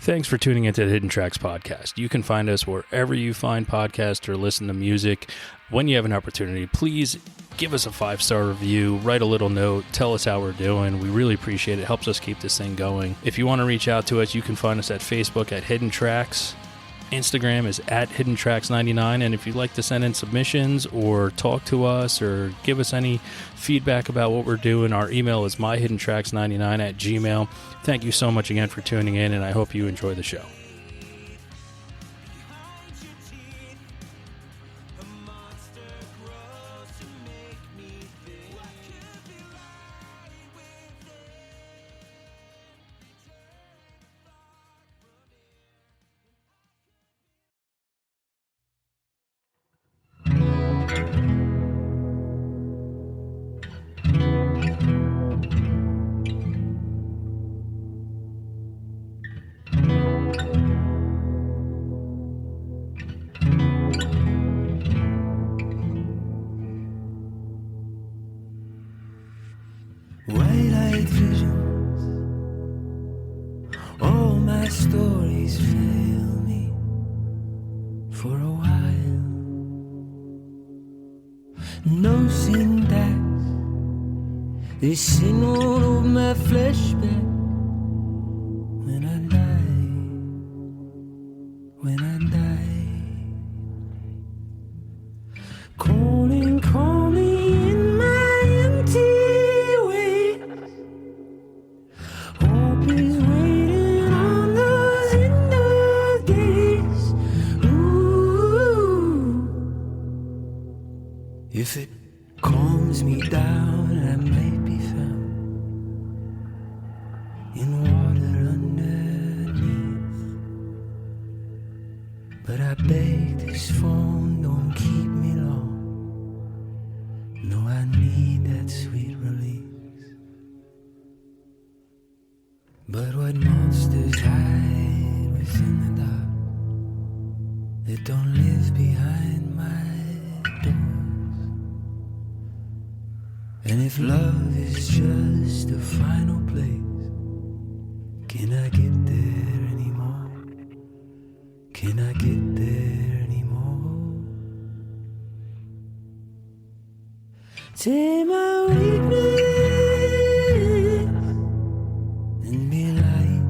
Thanks for tuning into the Hidden Tracks podcast. You can find us wherever you find podcasts or listen to music. When you have an opportunity, please give us a 5-star review, write a little note, tell us how we're doing. We really appreciate it. It helps us keep this thing going. If you want to reach out to us, you can find us at Facebook at Hidden Tracks. Instagram is at HiddenTracks99, and if you'd like to send in submissions or talk to us or give us any feedback about what we're doing, our email is myhiddentracks99@gmail.com. Thank you so much again for tuning in, and I hope you enjoy the show. White-eyed visions, all my stories fail me for a while. No syntax, they sing all over my flashback. When I die, call me in my empty. Hope is waiting on those end of days. Ooh. If it calms me down, I might be found in water underneath. But I beg this phone, don't keep me long. No, I need that sweet release. But what monsters hide within the dark that don't live behind my doors? And if love is just a final place, can I get there anymore? Can I get there anymore? Take my weakness and be light.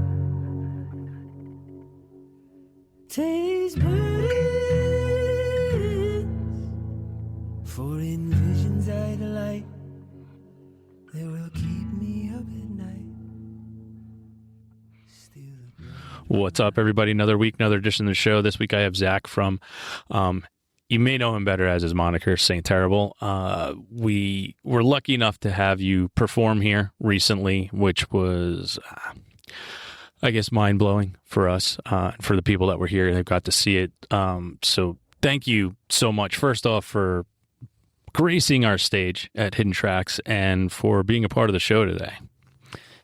Taste burdens, for in visions I delight. They will keep me up at night. What's up, everybody? Another week, another edition of the show. This week I have Zach from, you may know him better as his moniker, Saint Terrible. We were lucky enough to have you perform here recently, which was, I guess, mind-blowing for us, for the people that were here. They got to see it. So thank you so much, first off, for gracing our stage at Hidden Tracks and for being a part of the show today.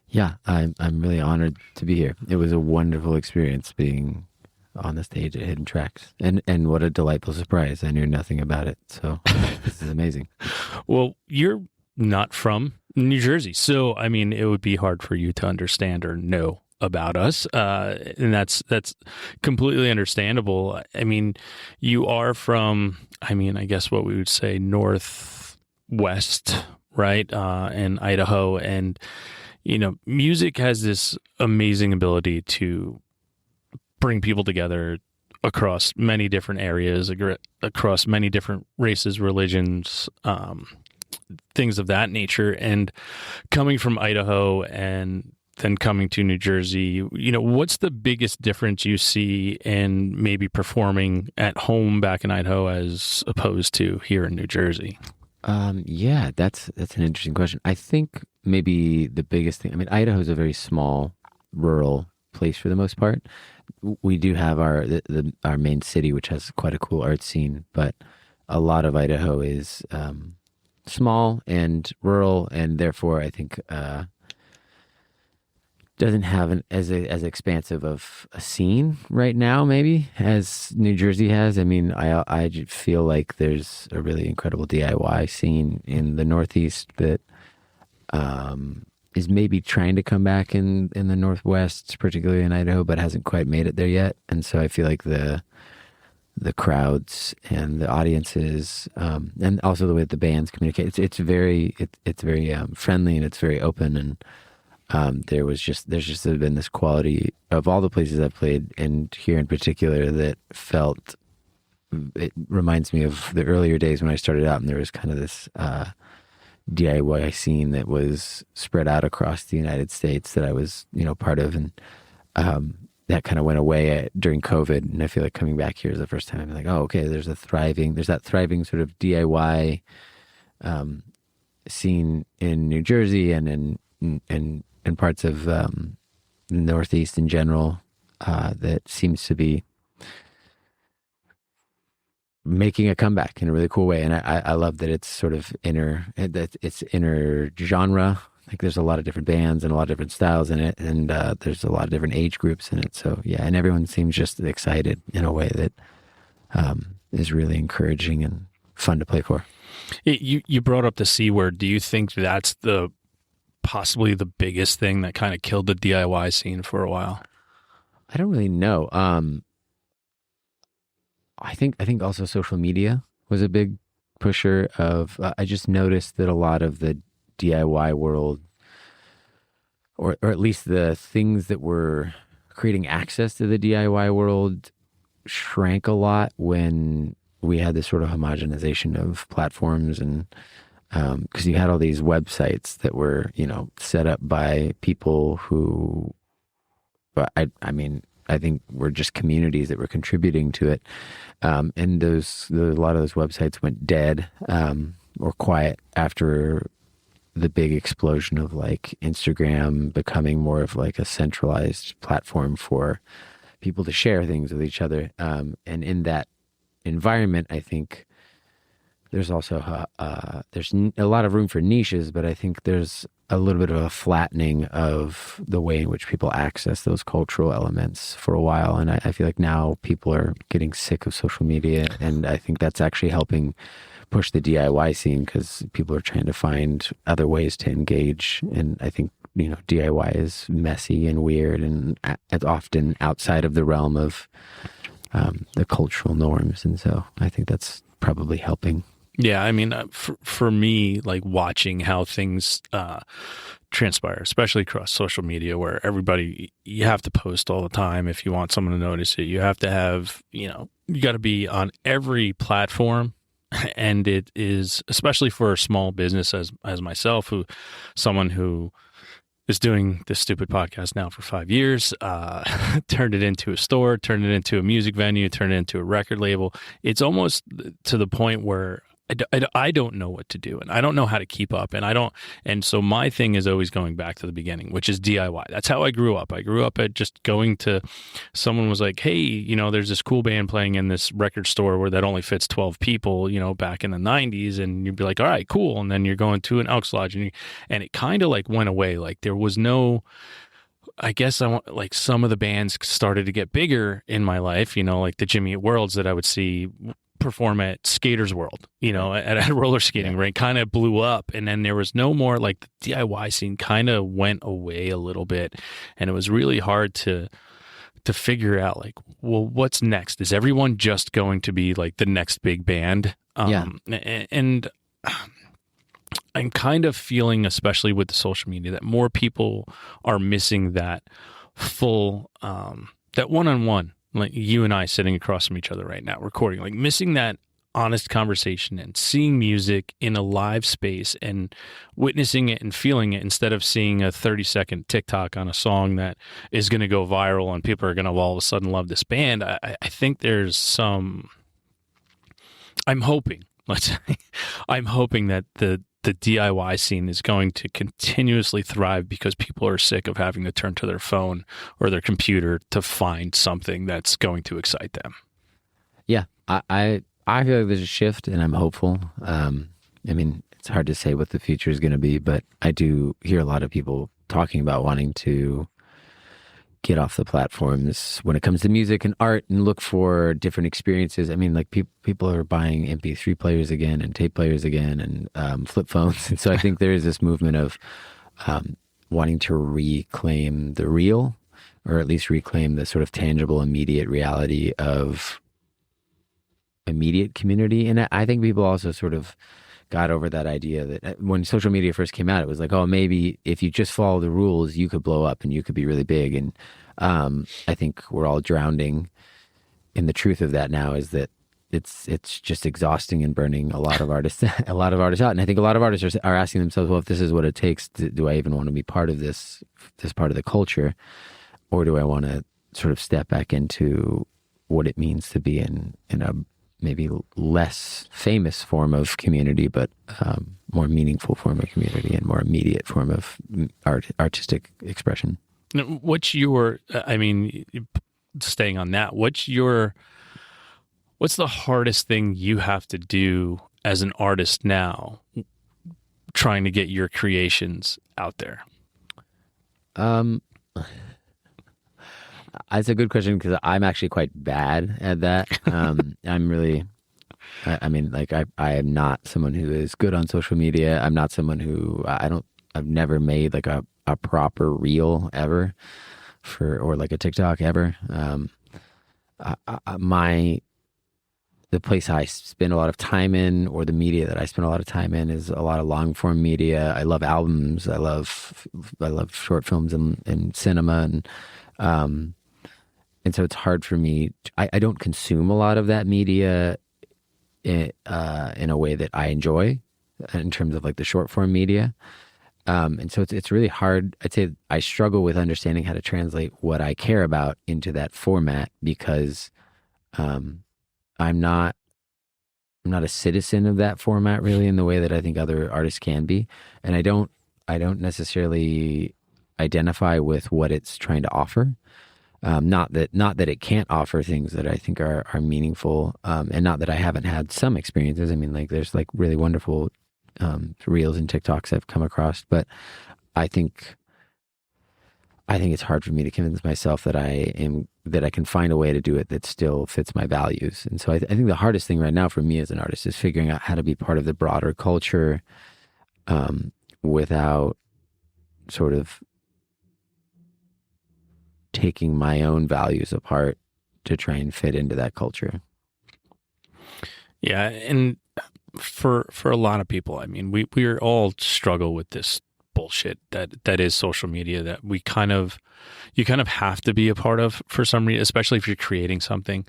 Yeah, I'm really honored to be here. It was a wonderful experience being on the stage at Hidden Tracks. And what a delightful surprise. I knew nothing about it. So this is amazing. Well, you're not from New Jersey. So, I mean, it would be hard for you to understand or know about us. And that's completely understandable. I mean, you are from, I guess what we would say northwest, right? In Idaho. And, you know, music has this amazing ability to bring people together across many different areas, across many different races, religions, things of that nature. And coming from Idaho and then coming to New Jersey, you know, what's the biggest difference you see in maybe performing at home back in Idaho as opposed to here in New Jersey? Yeah, that's an interesting question. I think maybe the biggest thing, Idaho is a very small, rural place for the most part. We do have our main city, which has quite a cool art scene, but a lot of Idaho is small and rural, and therefore I think doesn't have as expansive of a scene right now, maybe, as New Jersey has. I feel like there's a really incredible DIY scene in the Northeast that is maybe trying to come back in the Northwest, particularly in Idaho, but hasn't quite made it there yet. And so I feel like the crowds and the audiences, and also the way that the bands communicate, it's very friendly, and it's very open. And there's just been this quality of all the places I've played, and here in particular, that felt, it reminds me of the earlier days when I started out, and there was kind of this DIY scene that was spread out across the United States that I was, part of. And that kind of went away during COVID. And I feel like coming back here is the first time I'm like, oh, okay, there's that thriving sort of DIY scene in New Jersey and in parts of the Northeast in general, that seems to be making a comeback in a really cool way. And I love that it's sort of inner genre. Like there's a lot of different bands and a lot of different styles in it, and there's a lot of different age groups in it. So yeah, and everyone seems just excited in a way that is really encouraging and fun to play for. You brought up the C word. Do you think that's possibly the biggest thing that kind of killed the DIY scene for a while? I don't really know. I think also social media was a big pusher of, I just noticed that a lot of the DIY world, or at least the things that were creating access to the DIY world, shrank a lot when we had this sort of homogenization of platforms. And because you had all these websites that were, set up by people who, but I think were just communities that were contributing to it. And a lot of those websites went dead or quiet after the big explosion of like Instagram becoming more of like a centralized platform for people to share things with each other. And in that environment, I think there's also there's a lot of room for niches, but I think there's a little bit of a flattening of the way in which people access those cultural elements for a while. And I feel like now people are getting sick of social media, and I think that's actually helping push the DIY scene, because people are trying to find other ways to engage. And I think, DIY is messy and weird, and it's often outside of the realm of the cultural norms. And so I think that's probably helping. Yeah, for me, like watching how things transpire, especially across social media, where you have to post all the time if you want someone to notice it. You have to have, you got to be on every platform. And it is, especially for a small business as myself, someone who is doing this stupid podcast now for 5 years, turned it into a store, turned it into a music venue, turned it into a record label. It's almost to the point where I don't know what to do, and I don't know how to keep up, and so my thing is always going back to the beginning, which is DIY. That's how I grew up. I grew up at just going to, someone was like, hey, there's this cool band playing in this record store where that only fits 12 people, back in the 90s, and you'd be like, all right, cool, and then you're going to an Elks Lodge, and it kind of like went away. Like there was no, I guess like some of the bands started to get bigger in my life, like the Jimmy Eat Worlds that I would see perform at Skaters World, at a roller skating rink, kind of blew up. And then there was no more, like the DIY scene kind of went away a little bit. And it was really hard to figure out like, well, what's next? Is everyone just going to be like the next big band? And I'm kind of feeling, especially with the social media, that more people are missing that full, that one-on-one, like you and I sitting across from each other right now, recording, like missing that honest conversation and seeing music in a live space and witnessing it and feeling it, instead of seeing a 30-second TikTok on a song that is going to go viral and people are going to all of a sudden love this band. I think there's some, I'm hoping that the DIY scene is going to continuously thrive, because people are sick of having to turn to their phone or their computer to find something that's going to excite them. Yeah, I feel like there's a shift, and I'm hopeful. It's hard to say what the future is going to be, but I do hear a lot of people talking about wanting to get off the platforms when it comes to music and art and look for different experiences. People are buying MP3 players again and tape players again and flip phones. And so I think there is this movement of wanting to reclaim the real, or at least reclaim the sort of tangible, immediate reality of immediate community. And I think people also sort of got over that idea that when social media first came out, it was like, oh, maybe if you just follow the rules, you could blow up and you could be really big. And I think we're all drowning in the truth of that now, is that it's just exhausting and burning a lot of artists out. And I think a lot of artists are asking themselves, well, if this is what it takes, do I even want to be part of this part of the culture? Or do I want to sort of step back into what it means to be in a maybe less famous form of community, but more meaningful form of community and more immediate form of artistic expression? What's your, staying on that, what's the hardest thing you have to do as an artist now, trying to get your creations out there? That's a good question, because I'm actually quite bad at that. I'm really, I am not someone who is good on social media. I'm not someone who, I've never made like a proper reel ever or like a TikTok ever. The place I spend a lot of time in, or the media that I spend a lot of time in, is a lot of long form media. I love albums. I love short films and cinema, and so it's hard for me. I don't consume a lot of that media in a way that I enjoy, in terms of like the short form media. And so it's really hard. I'd say I struggle with understanding how to translate what I care about into that format, because I'm not a citizen of that format really, in the way that I think other artists can be. And I don't necessarily identify with what it's trying to offer. Not that it can't offer things that I think are meaningful, and not that I haven't had some experiences. I mean, like, there's like really wonderful reels and TikToks I've come across, but I think it's hard for me to convince myself that I can find a way to do it that still fits my values. And so I think the hardest thing right now for me as an artist is figuring out how to be part of the broader culture, without sort of taking my own values apart to try and fit into that culture. Yeah, and for a lot of people, I mean, we all struggle with this bullshit that is social media, that you kind of have to be a part of for some reason, especially if you're creating something.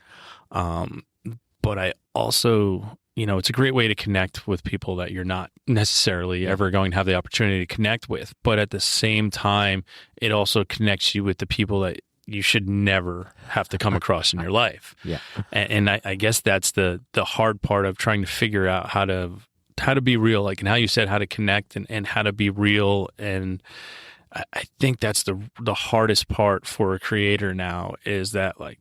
But I also, it's a great way to connect with people that you're not necessarily ever going to have the opportunity to connect with. But at the same time, it also connects you with the people that you should never have to come across in your life. Yeah. And I guess that's the hard part of trying to figure out how to be real, like, and how you said, how to connect and how to be real. And I think that's the hardest part for a creator now, is that, like,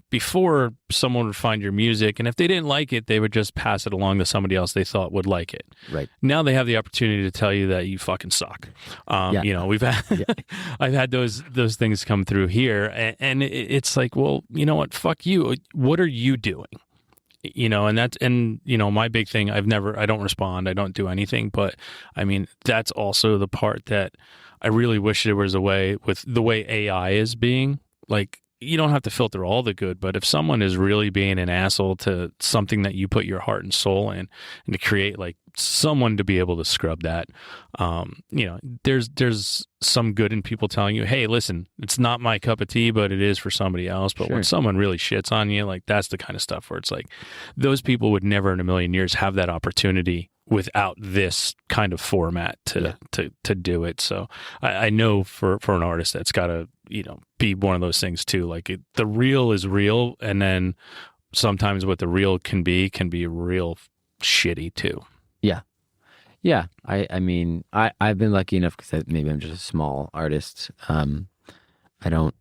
before someone would find your music, and if they didn't like it, they would just pass it along to somebody else they thought would like it. Right. Now they have the opportunity to tell you that you fucking suck. We've had, I've had those things come through here, and it's like, well, you know what? Fuck you. What are you doing? My big thing, I don't respond. I don't do anything, but I mean, that's also the part that I really wish there was a way, with the way AI is being, like, you don't have to filter all the good, but if someone is really being an asshole to something that you put your heart and soul in, and to create, like, someone to be able to scrub that, there's some good in people telling you, hey, listen, it's not my cup of tea, but it is for somebody else. But when someone really shits on you, like, that's the kind of stuff where it's like, those people would never in a million years have that opportunity without this kind of format to do it. So I know for an artist, that's got to, be one of those things too. Like, the real is real. And then sometimes what the real can be real shitty too. Yeah. Yeah. I mean, I've been lucky enough, because maybe I'm just a small artist. I don't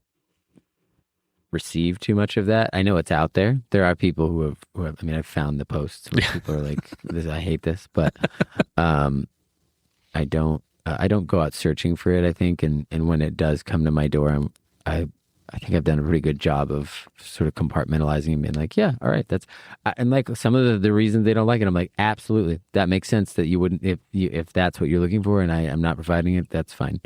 receive too much of that. I know it's out there. There are people who have I mean, I've found the posts where people are like, I hate this, but I don't go out searching for it, I think. And when it does come to my door, I think I've done a pretty good job of sort of compartmentalizing and being like, yeah, all right, and like some of the reasons they don't like it, I'm like, absolutely, that makes sense that you wouldn't, if that's what you're looking for and I'm not providing it, that's fine.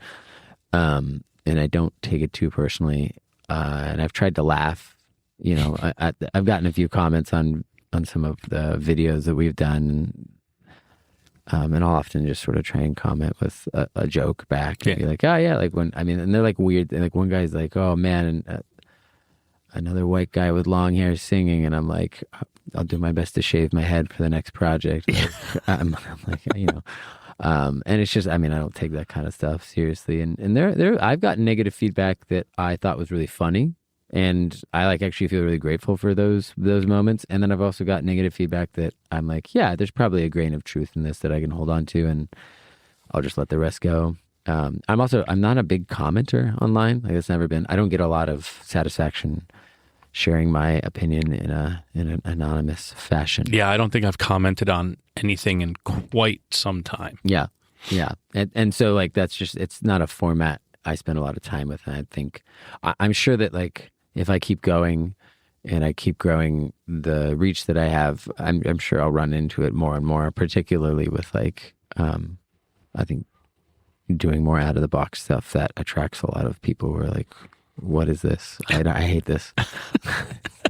and I don't take it too personally. And I've tried to laugh. You know, I've gotten a few comments on some of the videos that we've done, and I'll often just sort of try and comment with a joke back and be like, oh yeah, like and they're like weird. And like one guy's like, oh man, and another white guy with long hair singing, and I'm like, I'll do my best to shave my head for the next project. Like, I'm like, you know, and it's just, I don't take that kind of stuff seriously. And I've gotten negative feedback that I thought was really funny. And I actually feel really grateful for those moments. And then I've also got negative feedback that I'm like, yeah, there's probably a grain of truth in this that I can hold on to, and I'll just let the rest go. I'm not a big commenter online. Like it's never been. I don't get a lot of satisfaction sharing my opinion in an anonymous fashion. Yeah, I don't think I've commented on anything in quite some time. Yeah, and so that's just, it's not a format I spend a lot of time with. And I think I'm sure that if I keep going and I keep growing the reach that I have, I'm sure I'll run into it more and more, particularly with I think doing more out of the box stuff that attracts a lot of people who are like, what is this? I hate this. All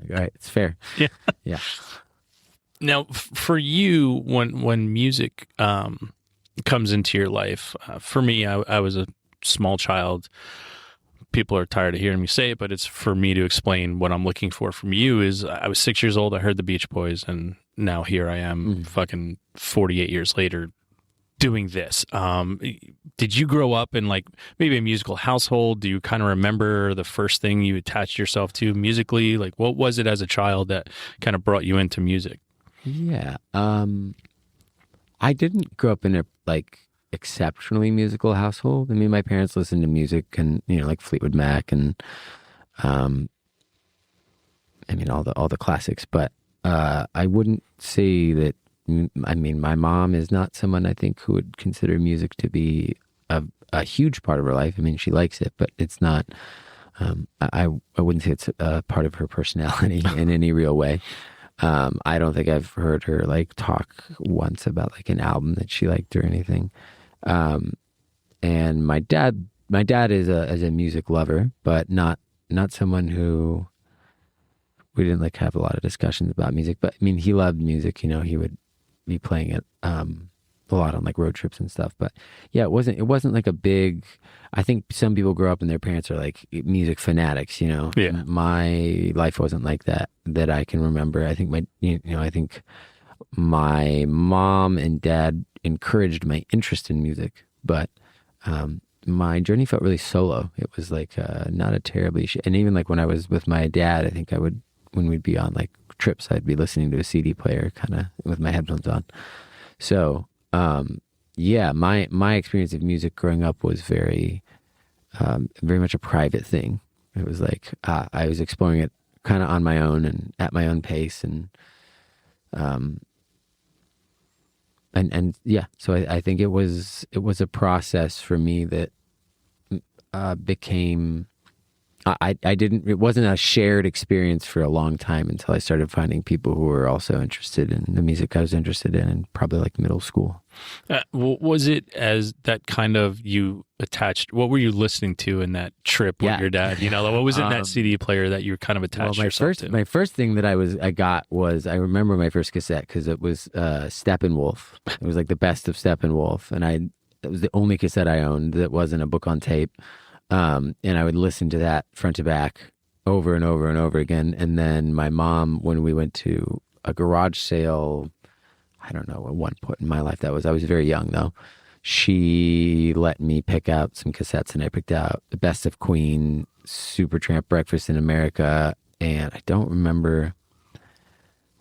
right, it's fair. Yeah. Now, for you, when music comes into your life, for me, I was a small child. People are tired of hearing me say it, but it's for me to explain what I'm looking for from you. Is I was 6 years old, I heard the Beach Boys, and now here I am, fucking 48 years later, doing this. Did you grow up in maybe a musical household? Do you kind of remember the first thing you attached yourself to musically? Like, what was it as a child that kind of brought you into music? Yeah. I didn't grow up in a exceptionally musical household. I mean, my parents listened to music and, like Fleetwood Mac and, all the classics, but, I wouldn't say that, my mom is not someone I think who would consider music to be a huge part of her life. I mean, she likes it, but it's not, I wouldn't say it's a part of her personality in any real way. I don't think I've heard her talk once about an album that she liked or anything. And my dad is a music lover, but not someone who, we didn't have a lot of discussions about music, but I mean, he loved music, he would be playing it, a lot on road trips and stuff. But yeah, it wasn't a big, I think some people grow up and their parents are music fanatics, Yeah. My life wasn't like that I can remember. I think I think my mom and dad encouraged my interest in music, but my journey felt really solo. It was not a terribly, and even when I was with my dad, I think when we'd be on trips, I'd be listening to a CD player kind of with my headphones on. So, yeah, my experience of music growing up was very much a private thing. It was I was exploring it kind of on my own and at my own pace, and yeah. So I think it was a process for me that became. It wasn't a shared experience for a long time until I started finding people who were also interested in the music I was interested in probably middle school. Was it as that kind of you attached, what were you listening to in that trip with your dad? What was in that CD player that you were kind of attached yourself to? My first thing that I got was, I remember my first cassette because it was Steppenwolf. It was the best of Steppenwolf. And it was the only cassette I owned that wasn't a book on tape. And I would listen to that front to back over and over and over again. And then my mom, when we went to a garage sale, I don't know, at one point in my life I was very young though, she let me pick out some cassettes, and I picked out the best of Queen, Supertramp, Breakfast in America, and I don't remember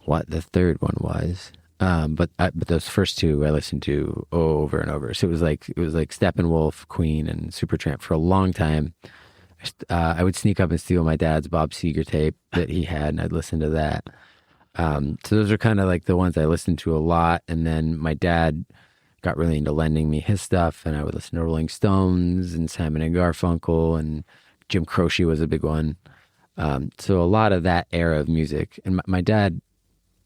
what the third one was. But those first two I listened to over and over. So it was Steppenwolf, Queen, and Supertramp for a long time. I would sneak up and steal my dad's Bob Seger tape that he had, and I'd listen to that. So those are kind of the ones I listened to a lot. And then my dad got really into lending me his stuff, and I would listen to Rolling Stones and Simon and Garfunkel, and Jim Croce was a big one. So a lot of that era of music. And I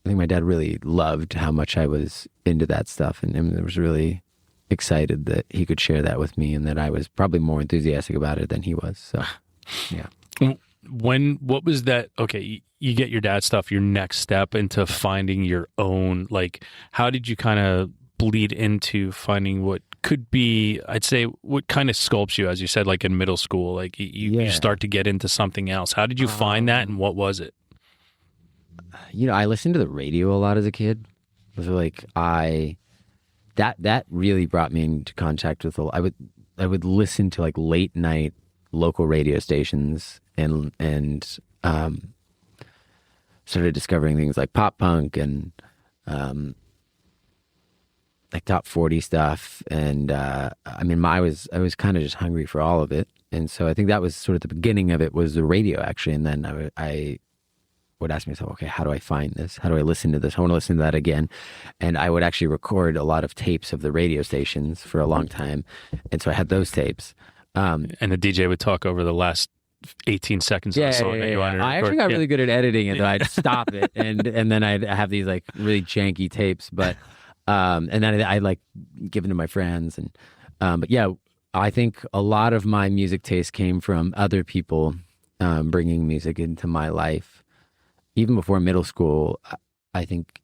think my dad really loved how much I was into that stuff, and it was really, excited that he could share that with me, and that I was probably more enthusiastic about it than he was. So, yeah. What was that? Okay, you get your dad's stuff. Your next step into finding your own, like, how did you kind of bleed into finding what could be, I'd say, what kind of sculpts you, as you said, like in middle school, like you start to get into something else. How did you find that, and what was it? I listened to the radio a lot as a kid. It was like that really brought me into contact with I would listen to like late night local radio stations and started discovering things like pop punk and like top 40 stuff. And I was kind of just hungry for all of it. And so I think that was sort of the beginning of it, was the radio, actually. And then I would ask myself, okay, how do I find this? How do I listen to this? I want to listen to that again. And I would actually record a lot of tapes of the radio stations for a long time. And so I had those tapes. And the DJ would talk over the last 18 seconds of the song that you wanted to record. I actually got really good at editing it. I'd stop it and then I'd have these like really janky tapes. But and then I'd like give them to my friends. And but yeah, I think a lot of my music taste came from other people bringing music into my life. Even before middle school, I think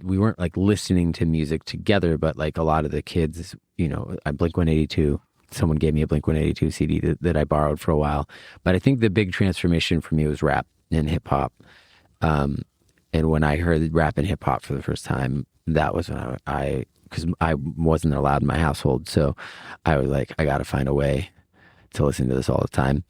we weren't like listening to music together, but like a lot of the kids, Blink-182, someone gave me a Blink-182 CD that I borrowed for a while. But I think the big transformation for me was rap and hip hop. And when I heard rap and hip hop for the first time, that was when because I wasn't allowed in my household. So I was like, I got to find a way to listen to this all the time,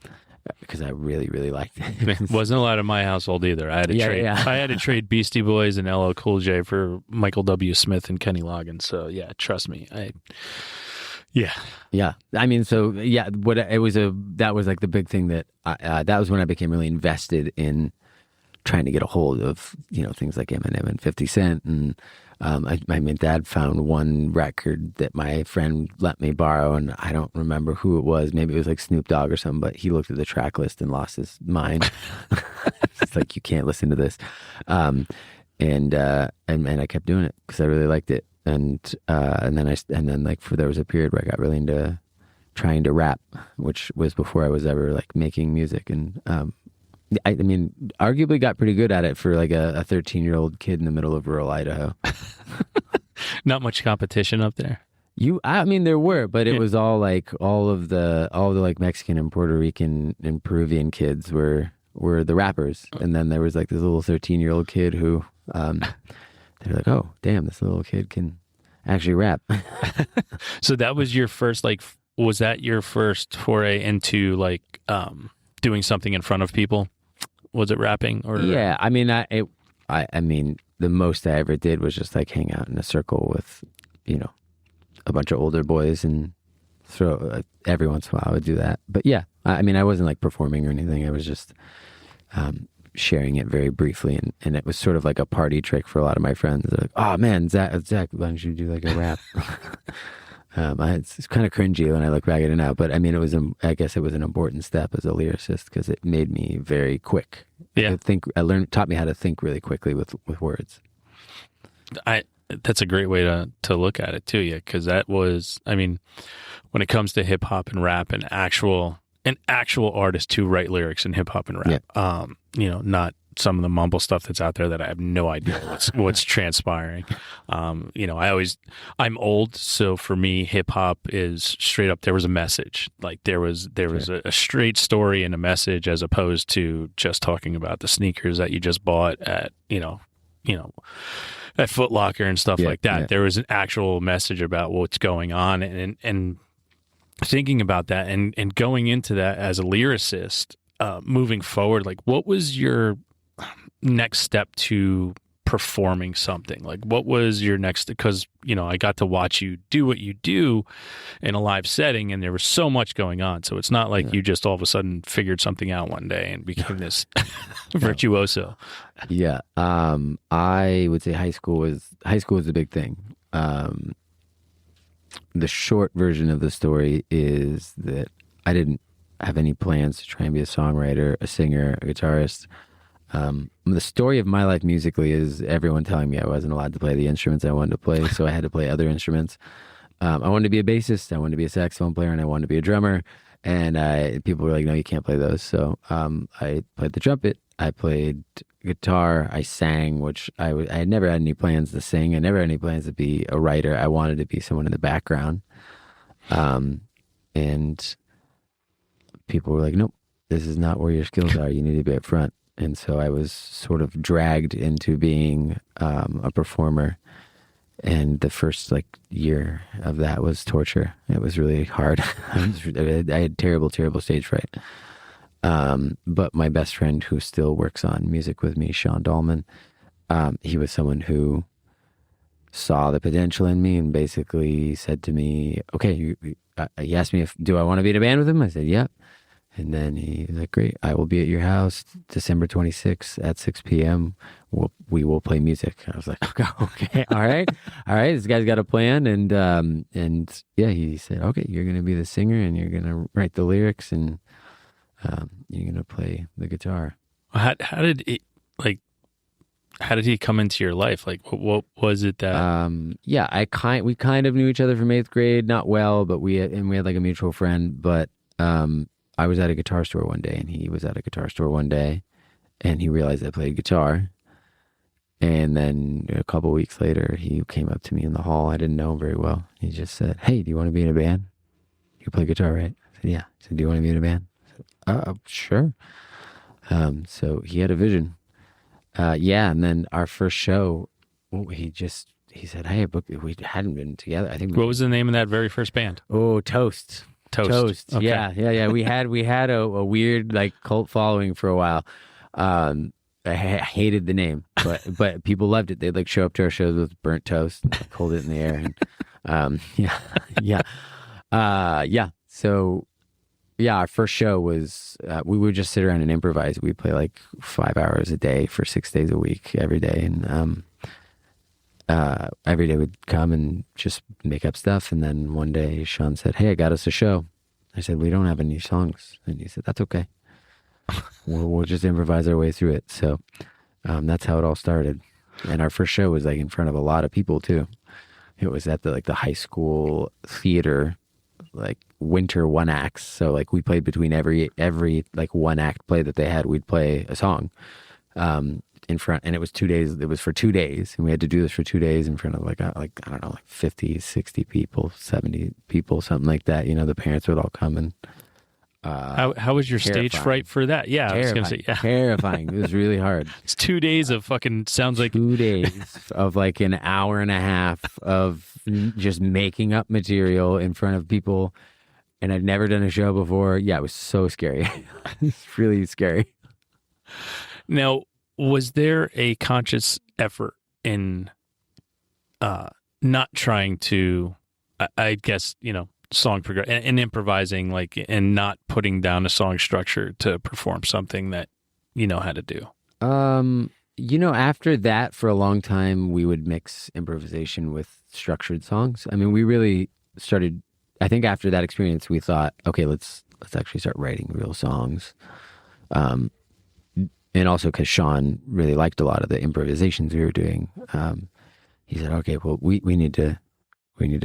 because I really, really liked it. Wasn't allowed in my household either. I had to trade. I had to trade Beastie Boys and LL Cool J for Michael W. Smith and Kenny Loggins. So yeah, trust me. Yeah. I mean, so yeah, that was like the big thing that that was when I became really invested in trying to get a hold of, things like Eminem and 50 Cent. And my dad found one record that my friend let me borrow, and I don't remember who it was. Maybe it was like Snoop Dogg or something, but he looked at the track list and lost his mind. It's like, you can't listen to this. And I kept doing it because I really liked it. And then there was a period where I got really into trying to rap, which was before I was ever like making music. And I mean, arguably got pretty good at it for like a 13-year-old kid in the middle of rural Idaho. Not much competition up there. I mean, there were, but it was all the like Mexican and Puerto Rican and Peruvian kids were the rappers. And then there was like this little 13-year-old kid who, they're like, oh, damn, this little kid can actually rap. So that was your first, was that your first foray into like doing something in front of people? Was it rapping? Or yeah, I mean, I mean, the most I ever did was just like hang out in a circle with, a bunch of older boys and throw. Every once in a while I would do that. But yeah, I mean, I wasn't like performing or anything. I was just sharing it very briefly, and it was sort of like a party trick for a lot of my friends. They're like, oh man, Zach, why don't you do like a rap? It's kind of cringy when I look back at it now, but I mean, I guess it was an important step as a lyricist because it made me very quick. Yeah. Taught me how to think really quickly with words. That's a great way to look at it too. Yeah. Cause that was, I mean, when it comes to hip hop and rap and an actual artist to write lyrics in hip hop and rap, not some of the mumble stuff that's out there that I have no idea what's transpiring. I'm old, so for me, hip hop is straight up. There was a message, like there was a straight story and a message, as opposed to just talking about the sneakers that you just bought at at Foot Locker and stuff like that. Yeah. There was an actual message about what's going on, and thinking about that and going into that as a lyricist, moving forward, like what was your next step to performing something? Like what was your next, because I got to watch you do what you do in a live setting, and there was so much going on, so it's not like you just all of a sudden figured something out one day and became this virtuoso. I would say high school was a big thing. The short version of the story is that I didn't have any plans to try and be a songwriter, a singer, a guitarist. The story of my life musically is everyone telling me I wasn't allowed to play the instruments I wanted to play, so I had to play other instruments. I wanted to be a bassist, I wanted to be a saxophone player, and I wanted to be a drummer. And people were like, no, you can't play those. So I played the trumpet, I played guitar, I sang, which I had never had any plans to sing. I never had any plans to be a writer. I wanted to be someone in the background. And people were like, nope, this is not where your skills are. You need to be up front. And so I was sort of dragged into being a performer. And the first year of that was torture. It was really hard. I had terrible stage fright. But my best friend, who still works on music with me, Sean Dahlman, he was someone who saw the potential in me and basically said to me, okay, he asked me do I want to be in a band with him? I said, yeah. And then he was like, great, I will be at your house December 26th at 6 p.m. We will play music. I was like, okay, all right. This guy's got a plan. And yeah, he said, okay, you're going to be the singer and you're going to write the lyrics and you're going to play the guitar. How did it, how did he come into your life? What was it that? Yeah, we kind of knew each other from 8th grade, not well, but we had a mutual friend, but, I was at a guitar store one day and he was at a guitar store one day and he realized I played guitar. And then a couple weeks later, he came up to me in the hall. I didn't know him very well. He just said, hey, do you want to be in a band? You play guitar, right? I said, yeah. He said, do you want to be in a band? I said, sure. So he had a vision. Yeah. And then our first show, he said, hey, we hadn't been together. I think. What was the name of that very first band? Oh, Toast. Okay. Yeah. We had a weird cult following for a while. I hated the name, but people loved it. They'd show up to our shows with burnt toast and hold it in the air. And So our first show was we would just sit around and improvise. We'd play 5 hours a day for 6 days a week, every day, and every day we'd come and just make up stuff. And then one day Sean said, hey, I got us a show. I said, we don't have any songs. And he said, that's okay. We'll just improvise our way through it. So that's how it all started. And our first show was in front of a lot of people too. It was at the high school theater, winter one acts. So we played between every one act play that they had, we'd play a song. In front, and it was 2 days. It was for 2 days, and we had to do this for 2 days in front of I don't know, 50, 60 people, 70 people, something like that. The parents would all come and. How was your stage fright for that? Yeah, terrifying, I was gonna say, yeah, terrifying. It was really hard. It's 2 days of fucking sounds like 2 days of an hour and a half of just making up material in front of people, and I'd never done a show before. Yeah, it was so scary. It's really scary. Now, was there a conscious effort in not trying to, I guess, song progress and improvising, and not putting down a song structure to perform something that you know how to do? After that, for a long time, we would mix improvisation with structured songs. I mean, we really started, I think after that experience, we thought, okay, let's actually start writing real songs. And also because Sean really liked a lot of the improvisations we were doing, he said, okay, well, we need to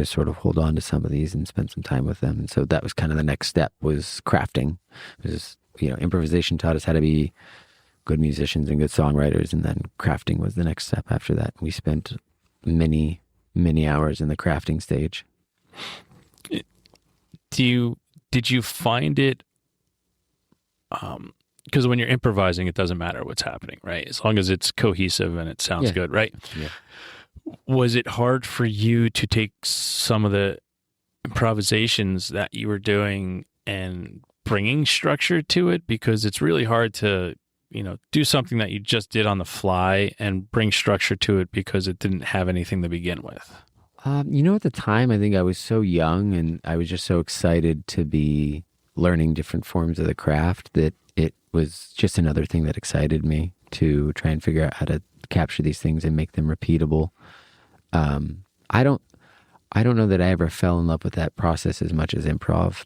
sort of hold on to some of these and spend some time with them. And so that was kind of the next step, was crafting. It was, improvisation taught us how to be good musicians and good songwriters, and then crafting was the next step after that. We spent many, many hours in the crafting stage. Did you find it, because when you're improvising, it doesn't matter what's happening, right? As long as it's cohesive and it sounds good, right? Yeah. Was it hard for you to take some of the improvisations that you were doing and bringing structure to it? Because it's really hard to, do something that you just did on the fly and bring structure to it because it didn't have anything to begin with. At the time, I think I was so young and I was just so excited to be learning different forms of the craft that it was just another thing that excited me to try and figure out how to capture these things and make them repeatable. I don't know that I ever fell in love with that process as much as improv.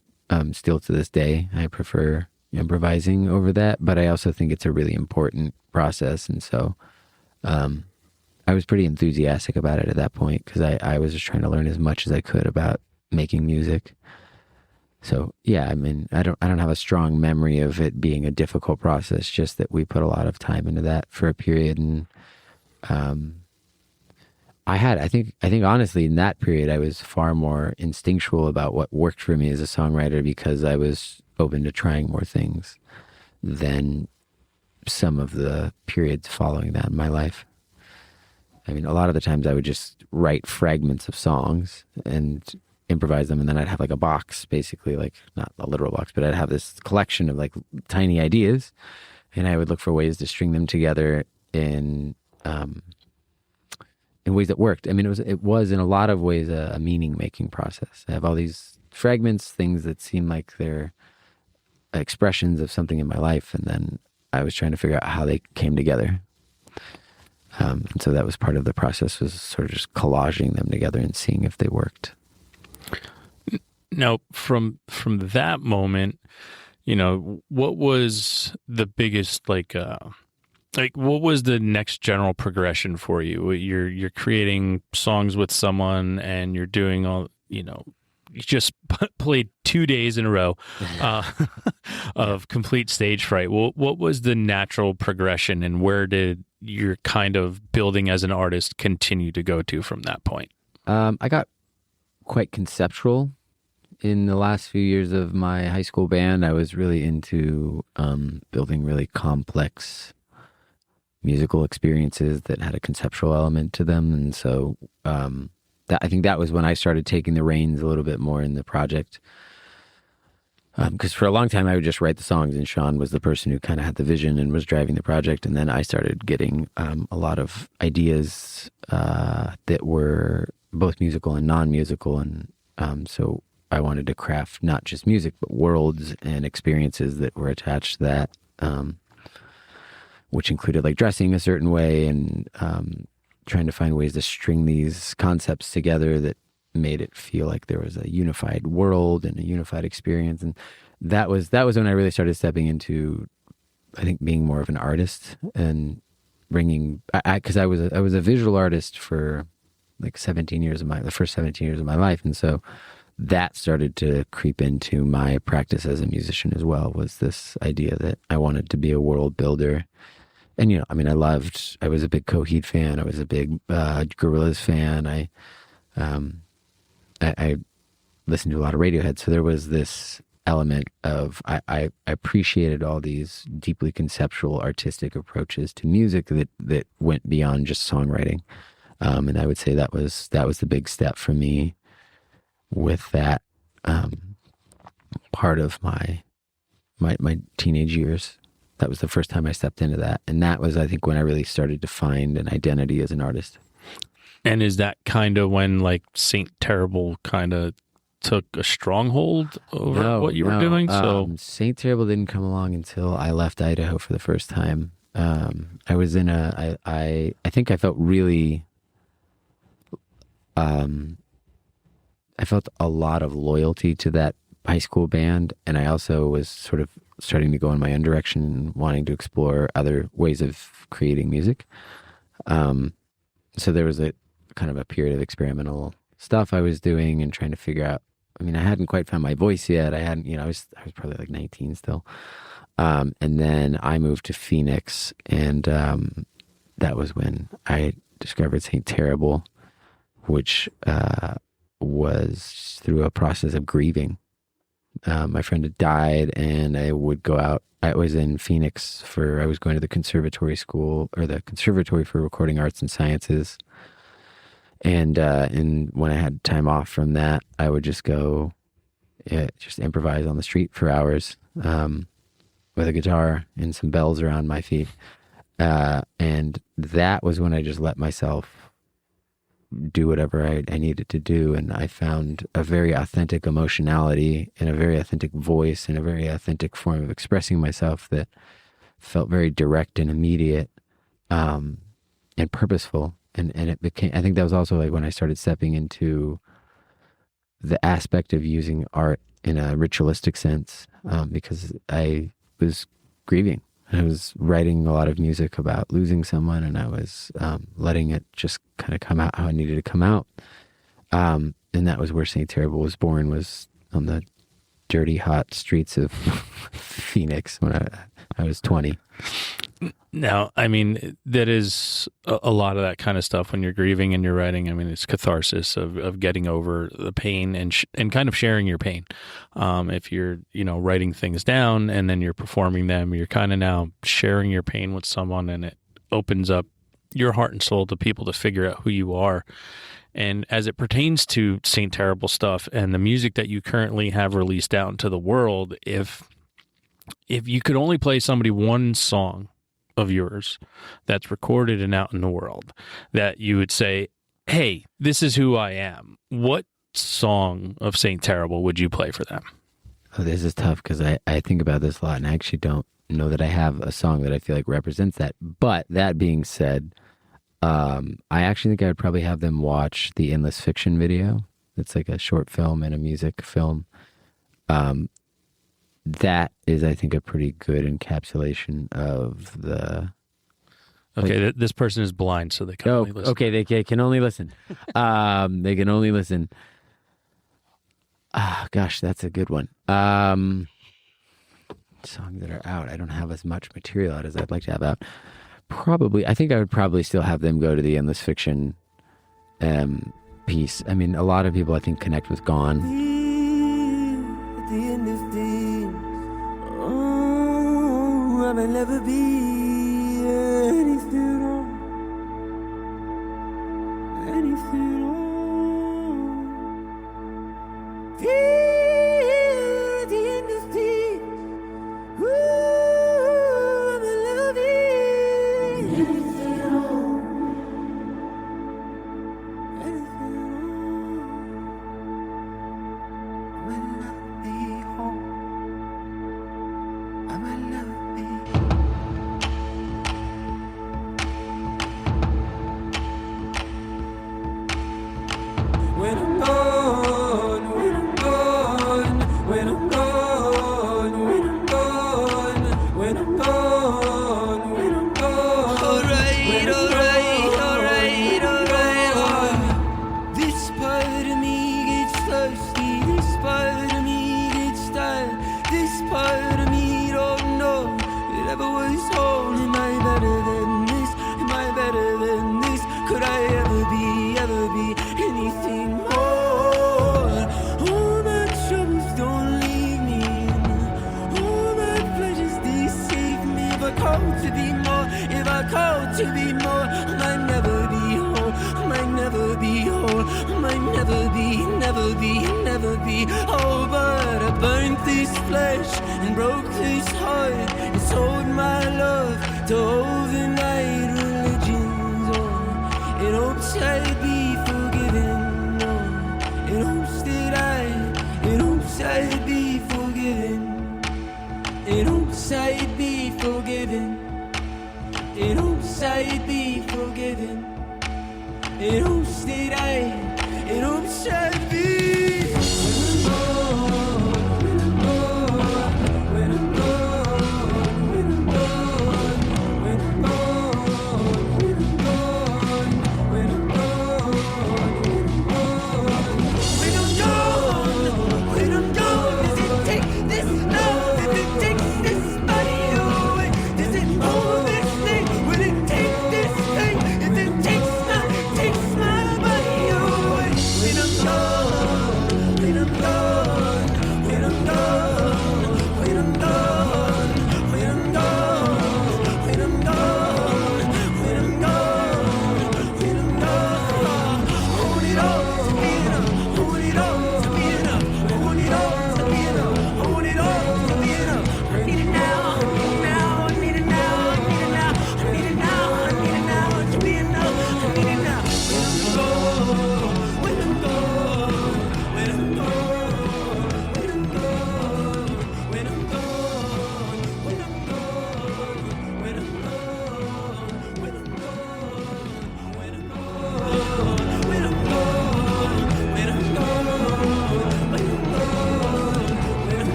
Still to this day, I prefer improvising over that, but I also think it's a really important process. And so, I was pretty enthusiastic about it at that point because I was just trying to learn as much as I could about making music. So yeah, I mean, I don't have a strong memory of it being a difficult process, just that we put a lot of time into that for a period. And I think honestly in that period I was far more instinctual about what worked for me as a songwriter because I was open to trying more things than some of the periods following that in my life. I mean, a lot of the times I would just write fragments of songs and improvise them, and then I'd have like a box, basically, like not a literal box, but I'd have this collection of like tiny ideas, and I would look for ways to string them together in ways that worked. I mean, it was in a lot of ways a meaning-making process. I have all these fragments, things that seem like they're expressions of something in my life, and then I was trying to figure out how they came together. And so that was part of the process, was sort of just collaging them together and seeing if they worked. Now, from that moment, what was the biggest like what was the next general progression for you? You're creating songs with someone, and you're doing all, you just played 2 days in a row of complete stage fright. Well, what was the natural progression, and where did your kind of building as an artist continue to go to from that point? I got quite conceptual in the last few years of my high school band. I was really into building really complex musical experiences that had a conceptual element to them. And so I think that was when I started taking the reins a little bit more in the project. Because for a long time I would just write the songs, and Sean was the person who kind of had the vision and was driving the project. And then I started getting a lot of ideas that were both musical and non-musical. And so I wanted to craft not just music, but worlds and experiences that were attached to that, which included like dressing a certain way and trying to find ways to string these concepts together that made it feel like there was a unified world and a unified experience. And that was when I really started stepping into, I think, being more of an artist and bringing, because I was a visual artist for like the first 17 years of my life. And so that started to creep into my practice as a musician as well, was this idea that I wanted to be a world builder. And, I mean, I was a big Coheed fan. I was a big Gorillaz fan. I listened to a lot of Radiohead. So there was this element of, I appreciated all these deeply conceptual artistic approaches to music that went beyond just songwriting. And I would say that was the big step for me with that part of my teenage years. That was the first time I stepped into that. And that was, I think, when I really started to find an identity as an artist. And is that kind of when like Saint Terrible kind of took a stronghold over what you were doing? So Saint Terrible didn't come along until I left Idaho for the first time. I was in I think I felt really, I felt a lot of loyalty to that high school band. And I also was sort of starting to go in my own direction and wanting to explore other ways of creating music. So there was a kind of a period of experimental stuff I was doing and trying to figure out. I mean, I hadn't quite found my voice yet. I hadn't, I was probably like 19 still. And then I moved to Phoenix, and that was when I discovered Saint Terrible, which was through a process of grieving. My friend had died, and I would go out. I was in Phoenix I was going to the conservatory school, or the Conservatory for Recording Arts and Sciences. And when I had time off from that, I would just go, just improvise on the street for hours, with a guitar and some bells around my feet. And that was when I just let myself do whatever I needed to do. And I found a very authentic emotionality and a very authentic voice and a very authentic form of expressing myself that felt very direct and immediate, and purposeful. And it became, I think that was also like when I started stepping into the aspect of using art in a ritualistic sense, because I was grieving. I was writing a lot of music about losing someone, and I was letting it just kind of come out how it needed to come out. And that was where Saint Terrible was born, was on the dirty, hot streets of Phoenix when I was 20. Now, I mean, that is a lot of that kind of stuff when you're grieving and you're writing. I mean, it's catharsis of getting over the pain and kind of sharing your pain. If you're, writing things down and then you're performing them, you're kind of now sharing your pain with someone, and it opens up your heart and soul to people to figure out who you are. And as it pertains to Saint Terrible stuff and the music that you currently have released out into the world, if you could only play somebody one song of yours that's recorded and out in the world that you would say, hey, this is who I am, what song of Saint Terrible would you play for them? Oh, this is tough because I think about this a lot, and I actually don't know that I have a song that I feel like represents that. But that being said, I actually think I would probably have them watch the Endless Fiction video. It's like a short film and a music film. That is, I think, a pretty good encapsulation of the... Okay, this person is blind, so they can only listen. Okay, they can only listen. They can only listen. Gosh, that's a good one. Songs that are out. I don't have as much material out as I'd like to have out. I think I would probably still have them go to the Endless Fiction piece. I mean, a lot of people, I think, connect with Gone. At the end of days, I may never be anything wrong. Anything wrong. Here at the end of days, I may never be anything wrong. Anything wrong. I may never be home. I may never be. When I'm gone, when I'm gone, when I'm gone, when I'm gone, when I'm gone, when I'm gone. Alright, alright, alright, alright. This part of me gets thirsty, this part of me gets tired, this part of me don't know it ever was whole. Am I better than this? Am I better than this? Could I ever be anything more? All my troubles don't leave me, all my pleasures deceive me. If I call to be more, if I call to be more, I might never be whole, I might never be whole, I might never be, never be, never be. Oh, but I burnt this flesh and broke this heart and sold my love to overnight religions. Oh, in hopes I'd be forgiven. Oh, in hopes I'd be forgiven. In hopes I'd be forgiven. In hopes I'd be forgiven. In hopes I'd be. When I'm gone, when I'm gone, when I'm gone, when I'm gone, when I'm gone, when I'm gone, when I'm gone, does it take this love? Does it take this body away? Does it hold this thing? Will it take this thing? If it takes my body away, when I'm gone.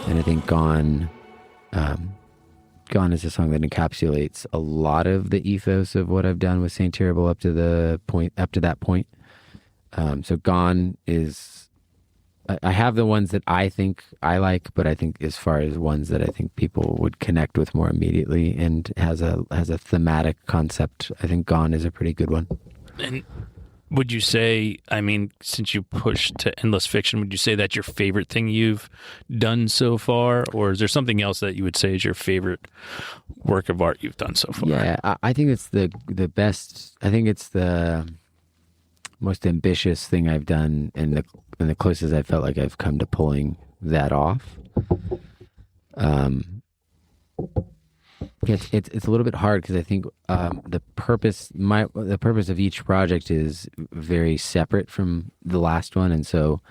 And I think Gone is a song that encapsulates a lot of the ethos of what I've done with Saint Terrible up to that point. So Gone is, I have the ones that I think I like, but I think as far as ones that I think people would connect with more immediately and has a thematic concept, I think Gone is a pretty good one. And would you say, I mean, since you pushed to endless fiction, would you say that's your favorite thing you've done so far? Or is there something else that you would say is your favorite work of art you've done so far? Yeah, I think it's the best. I think it's the most ambitious thing I've done, and the closest I felt like I've come to pulling that off. It's a little bit hard because I think the purpose of each project is very separate from the last one, and so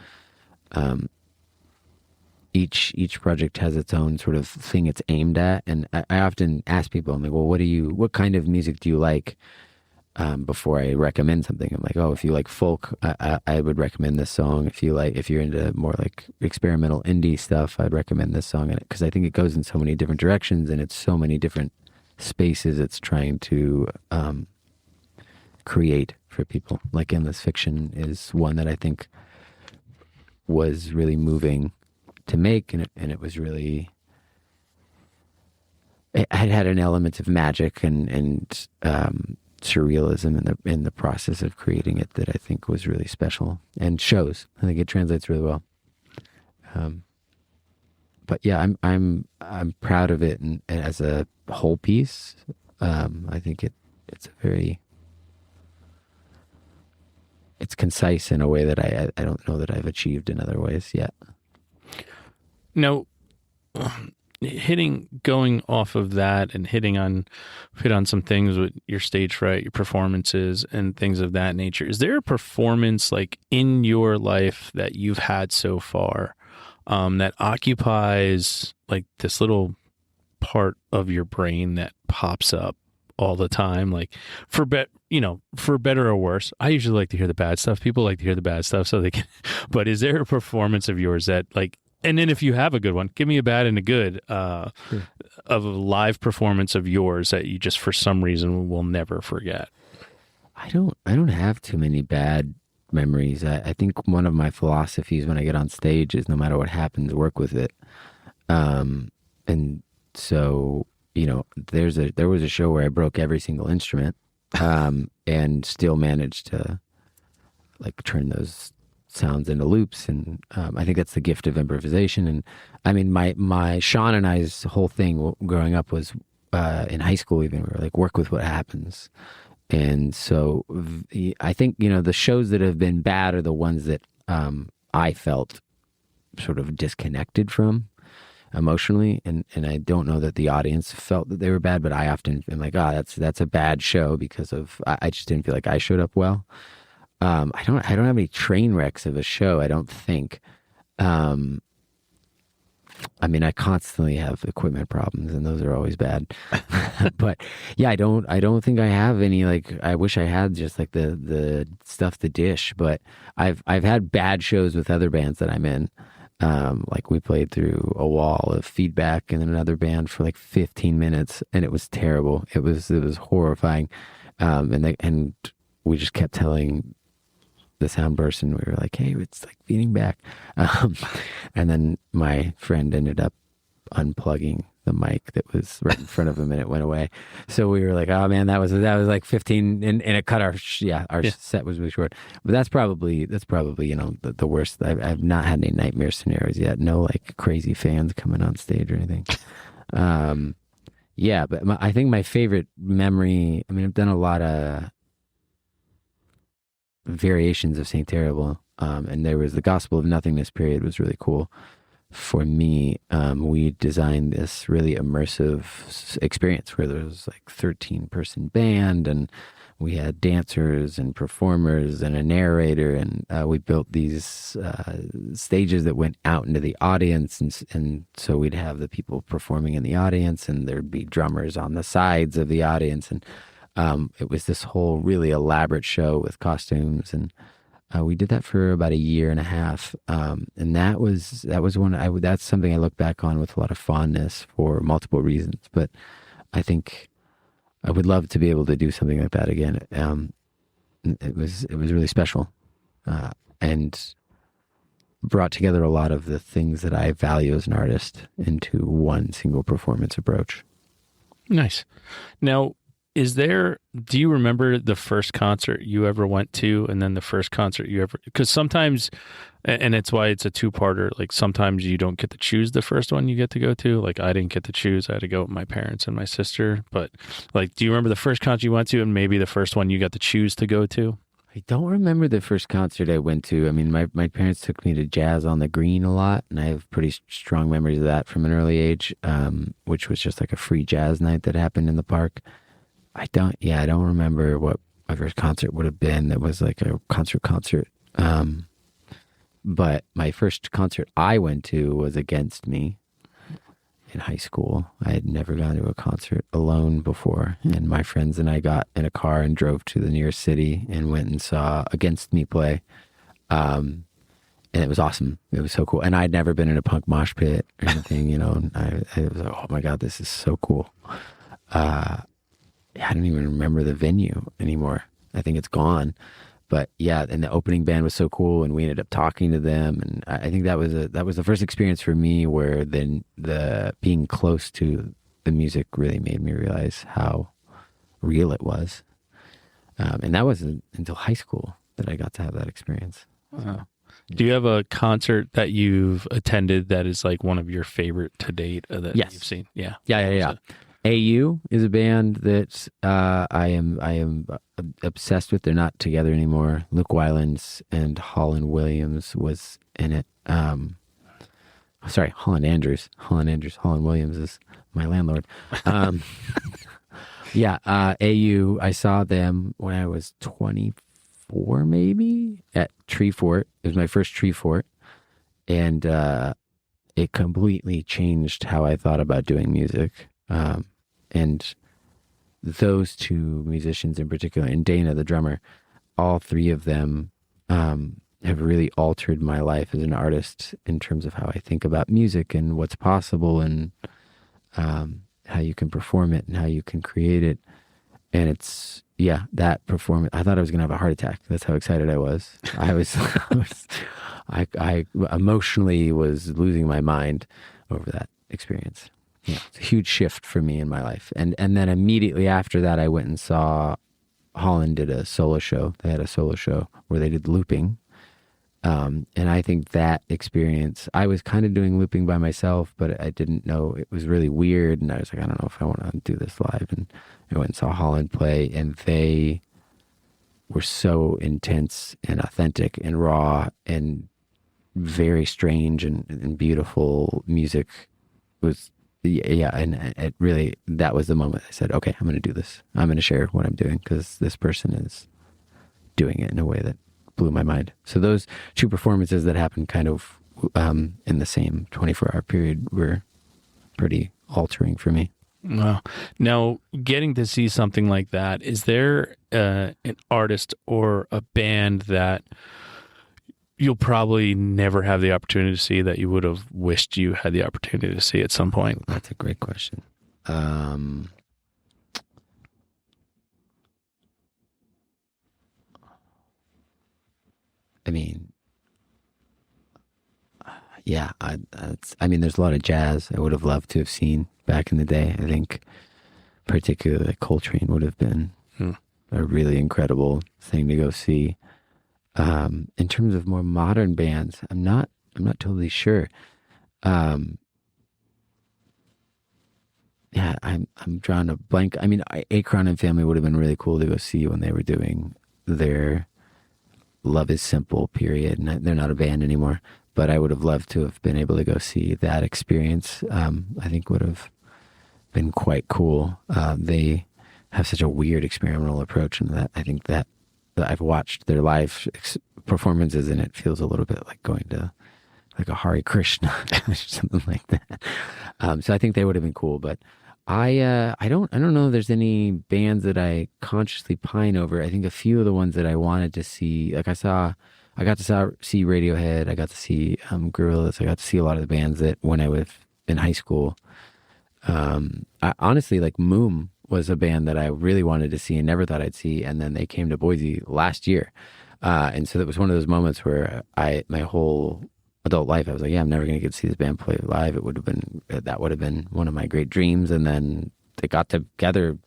each project has its own sort of thing it's aimed at. And I often ask people, I'm like, well, what kind of music do you like? Before I recommend something, I'm like, oh, if you like folk, I would recommend this song. If you're into more like experimental indie stuff, I'd recommend this song. Because I think it goes in so many different directions, and it's so many different spaces it's trying to create for people. Like Endless Fiction is one that I think was really moving to make, and it was really, it had an element of magic and surrealism in the process of creating it that I think was really special and shows. I think it translates really well. But yeah, I'm proud of it, and as a whole piece, I think it's concise in a way that I don't know that I've achieved in other ways yet. No. Going off of that and hit on some things with your stage fright, your performances, and things of that nature. Is there a performance like in your life that you've had so far that occupies like this little part of your brain that pops up all the time? Like for better or worse. I usually like to hear the bad stuff. People like to hear the bad stuff so they can. But is there a performance of yours that like? And then if you have a good one, give me a bad and a good of a live performance of yours that you just for some reason will never forget. I don't have too many bad memories. I think one of my philosophies when I get on stage is no matter what happens, work with it. And so, there was a show where I broke every single instrument and still managed to like turn those sounds into loops, and I think that's the gift of improvisation. And I mean, my Sean and I's whole thing growing up was in high school even, we were like, work with what happens. And so I think the shows that have been bad are the ones that I felt sort of disconnected from emotionally, and I don't know that the audience felt that they were bad, but I often am like, that's a bad show because of I just didn't feel like I showed up well. I don't have any train wrecks of a show, I don't think. I mean, I constantly have equipment problems, and those are always bad. But yeah, I don't think I have any, like, I wish I had just like the stuff to dish, but I've had bad shows with other bands that I'm in. Like we played through a wall of feedback in another band for like 15 minutes, and it was terrible. It was horrifying. And we just kept telling the sound person, we were like, hey, it's like feeding back. And then my friend ended up unplugging the mic that was right in front of him, and it went away. So we were like, oh man, that was like 15, and it cut our set was really short. But that's probably the worst. I've not had any nightmare scenarios yet. No like crazy fans coming on stage or anything. Yeah, but I think my favorite memory, I mean, I've done a lot of variations of Saint Terrible, and there was the Gospel of Nothingness period was really cool for me. We designed this really immersive experience where there was like 13-person band, and we had dancers and performers and a narrator, and we built these stages that went out into the audience, and so we'd have the people performing in the audience, and there'd be drummers on the sides of the audience, and it was this whole really elaborate show with costumes, and We did that for about a year and a half, and that's something I look back on with a lot of fondness for multiple reasons. But I think I would love to be able to do something like that again. It was really special, and brought together a lot of the things that I value as an artist into one single performance approach. Nice. Now, do you remember the first concert you ever went to, and then the first concert you ever, because sometimes, and it's why it's a two-parter, like sometimes you don't get to choose the first one you get to go to. Like I didn't get to choose. I had to go with my parents and my sister. But like, do you remember the first concert you went to, and maybe the first one you got to choose to go to? I don't remember the first concert I went to. I mean, my parents took me to Jazz on the Green a lot, and I have pretty strong memories of that from an early age, which was just like a free jazz night that happened in the park. I don't remember what my first concert would have been that was like a concert. But my first concert I went to was Against Me in high school. I had never gone to a concert alone before, and my friends and I got in a car and drove to the nearest city and went and saw Against Me play. And it was awesome. It was so cool. And I'd never been in a punk mosh pit or anything, and I was like, oh my God, this is so cool. I don't even remember the venue anymore. I think it's gone. But yeah, and the opening band was so cool, and we ended up talking to them, and I think that was the first experience for me where then the being close to the music really made me realize how real it was. And that wasn't until high school that I got to have that experience. Wow. Do you have a concert that you've attended that is like one of your favorite to date that you've seen? Yeah. Yeah. AU is a band that I am obsessed with. They're not together anymore. Luke Wylands and Holland Williams was in it. Sorry, Holland Andrews. Holland Williams is my landlord. AU, I saw them when I was 24 maybe at Tree Fort. It was my first Tree Fort. And it completely changed how I thought about doing music. And those two musicians in particular, and Dana, the drummer, all three of them have really altered my life as an artist in terms of how I think about music and what's possible, and how you can perform it and how you can create it. And it's, that performance, I thought I was going to have a heart attack. That's how excited I was. I emotionally was losing my mind over that experience. Yeah, it's a huge shift for me in my life. And then immediately after that, I went and saw Holland did a solo show. They had a solo show where they did looping. And I think that experience, I was kind of doing looping by myself, but I didn't know, it was really weird. And I was like, I don't know if I want to do this live. And I went and saw Holland play, and they were so intense and authentic and raw and very strange and beautiful music. Was and it really, that was the moment I said, okay, I'm going to do this. I'm going to share what I'm doing because this person is doing it in a way that blew my mind. So those two performances that happened kind of in the same 24-hour period were pretty altering for me. Wow. Now, getting to see something like that, is there an artist or a band that you'll probably never have the opportunity to see that you would have wished you had the opportunity to see at some point? That's a great question. There's a lot of jazz I would have loved to have seen back in the day. I think particularly Coltrane would have been a really incredible thing to go see. In terms of more modern bands, I'm not totally sure. I'm drawing a blank. I mean, Akron and Family would have been really cool to go see when they were doing their Love is Simple period. And they're not a band anymore, but I would have loved to have been able to go see that experience. I think would have been quite cool. They have such a weird experimental approach, and that I think that I've watched their live performances, and it feels a little bit like going to like a Hare Krishna or something like that. So I think they would have been cool, but I don't know if there's any bands that I consciously pine over. I think a few of the ones that I wanted to see, like I saw I got to see Radiohead. I got to see Gorillaz. I got to see a lot of the bands that when I was in high school. I honestly, like Moom was a band that I really wanted to see and never thought I'd see, and then they came to Boise last year, and so that was one of those moments where my whole adult life I was like, yeah, I'm never going to get to see this band play live. That would have been one of my great dreams, and then they got together.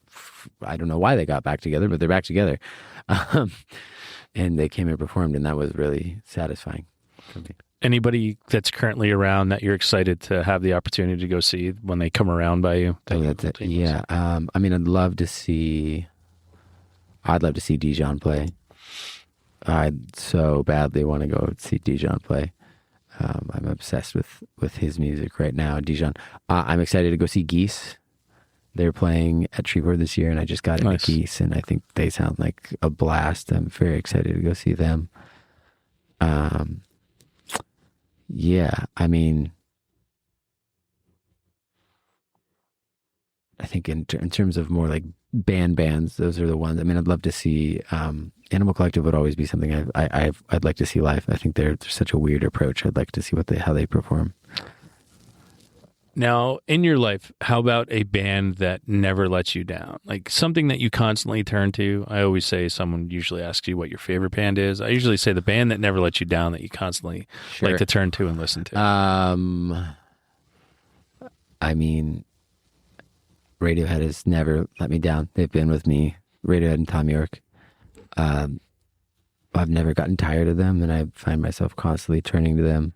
I don't know why they got back together, but they're back together, and they came and performed, and that was really satisfying for me. Anybody that's currently around that you're excited to have the opportunity to go see when they come around by you? That's it. Yeah. I mean, I'd love to see Dijon play. I so badly want to go see Dijon play. I'm obsessed with his music right now. Dijon. I'm excited to go see Geese. They're playing at Shreveport this year, and I just got into Geese, and I think they sound like a blast. I'm very excited to go see them. Yeah, I mean, I think in terms of more like bands, those are the ones. I mean, I'd love to see Animal Collective would always be something I'd like to see live. I think they're such a weird approach. I'd like to see how they perform. Now, in your life, how about a band that never lets you down? Like something that you constantly turn to. I always say someone usually asks you what your favorite band is. I usually say the band that never lets you down that you constantly like to turn to and listen to. I mean, Radiohead has never let me down. They've been with me, Radiohead and Thom Yorke. I've never gotten tired of them, and I find myself constantly turning to them.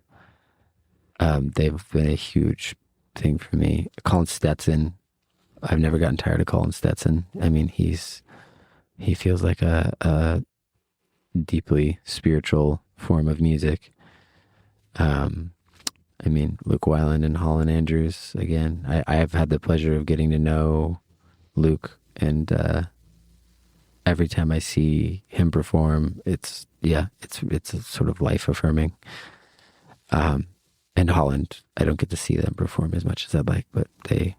They've been a huge thing for me. Colin Stetson, I've never gotten tired of Colin Stetson. I mean, he feels like a deeply spiritual form of music. I mean, Luke Weiland and Holland Andrews, again, I have had the pleasure of getting to know Luke, and every time I see him perform, it's a sort of life affirming. And Holland, I don't get to see them perform as much as I'd like, but they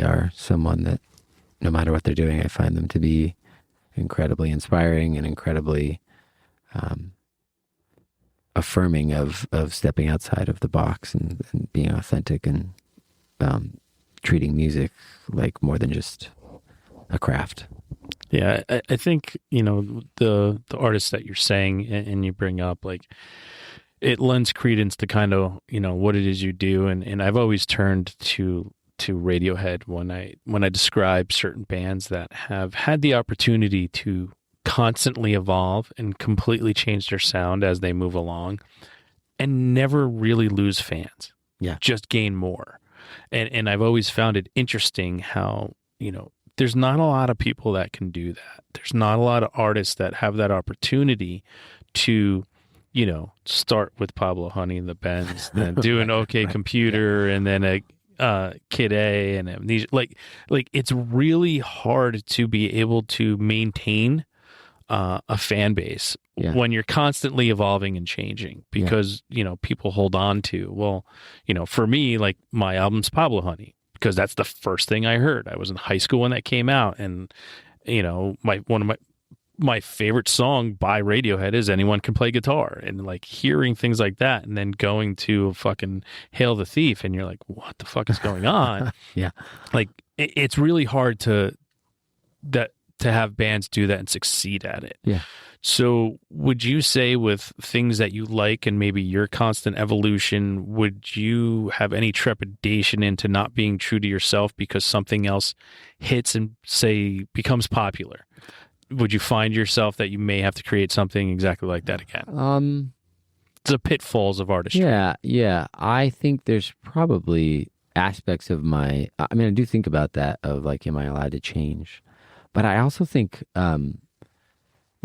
are someone that no matter what they're doing, I find them to be incredibly inspiring and incredibly affirming of stepping outside of the box and being authentic and treating music like more than just a craft. Yeah, I think, the artists that you're saying and you bring up, like, it lends credence to kind of, what it is you do. And I've always turned to Radiohead when I describe certain bands that have had the opportunity to constantly evolve and completely change their sound as they move along and never really lose fans. Yeah. Just gain more. And I've always found it interesting how, there's not a lot of people that can do that. There's not a lot of artists that have that opportunity to, start with Pablo Honey and the Bends, then do an OK Computer, and then a Kid A and Amnesia. Like it's really hard to be able to maintain a fan base when you're constantly evolving and changing because, people hold on to, well, for me, like my album's Pablo Honey because that's the first thing I heard. I was in high school when that came out, and, one of my favorite song by Radiohead is Anyone Can Play Guitar, and like hearing things like that and then going to fucking Hail the Thief and you're like, what the fuck is going on? Yeah. Like it's really hard to have bands do that and succeed at it. Yeah. So would you say with things that you like and maybe your constant evolution, would you have any trepidation into not being true to yourself because something else hits and say becomes popular? Would you find yourself that you may have to create something exactly like that again? It's the pitfalls of artistry. Yeah. I think there's probably aspects of I do think about that of like, am I allowed to change? But I also think the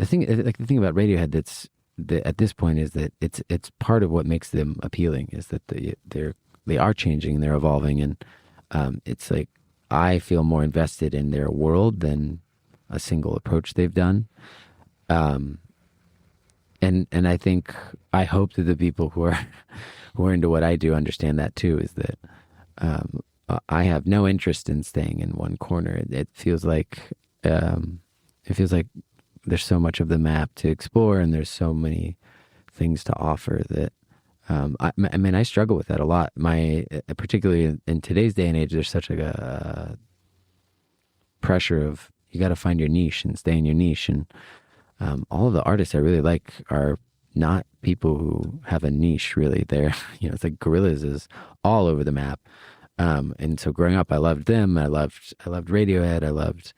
thing about Radiohead at this point is that it's part of what makes them appealing is that they are changing and they're evolving, and it's like I feel more invested in their world than a single approach they've done. And I think I hope that the people who are into what I do understand that too, is that I have no interest in staying in one corner. It feels like there's so much of the map to explore, and there's so many things to offer that I mean, I struggle with that a lot. Particularly in today's day and age, there's such a pressure of you got to find your niche and stay in your niche. And all of the artists I really like are not people who have a niche really. They're, it's like Gorillaz is all over the map. And so growing up, I loved them. I loved Radiohead. I loved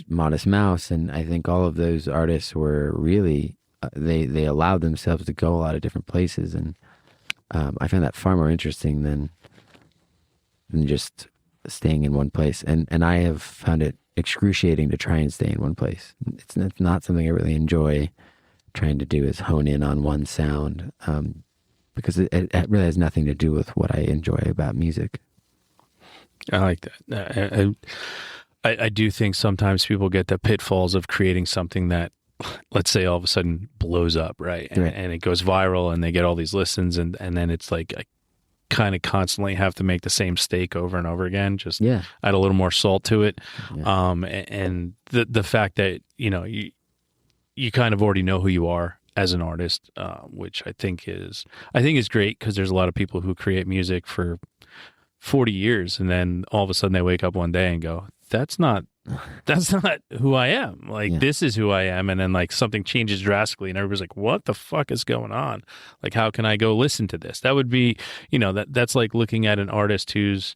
Modest Mouse. And I think all of those artists were really, they allowed themselves to go a lot of different places. And I find that far more interesting than just staying in one place. And I have found it excruciating to try and stay in one place. It's not something I really enjoy trying to do, is hone in on one sound, because it really has nothing to do with what I enjoy about music. I like that. I do think sometimes people get the pitfalls of creating something that, let's say, all of a sudden blows up, right? And it goes viral and they get all these listens, and then it's like I kind of constantly have to make the same steak over and over again, just add a little more salt to it. Yeah. And the fact that, you kind of already know who you are as an artist, which I think is great, because there's a lot of people who create music for 40 years and then all of a sudden they wake up one day and go, that's not who I am. Like, this is who I am. And then like something changes drastically and everybody's like, what the fuck is going on? Like, how can I go listen to this? That would be, that's like looking at an artist who's,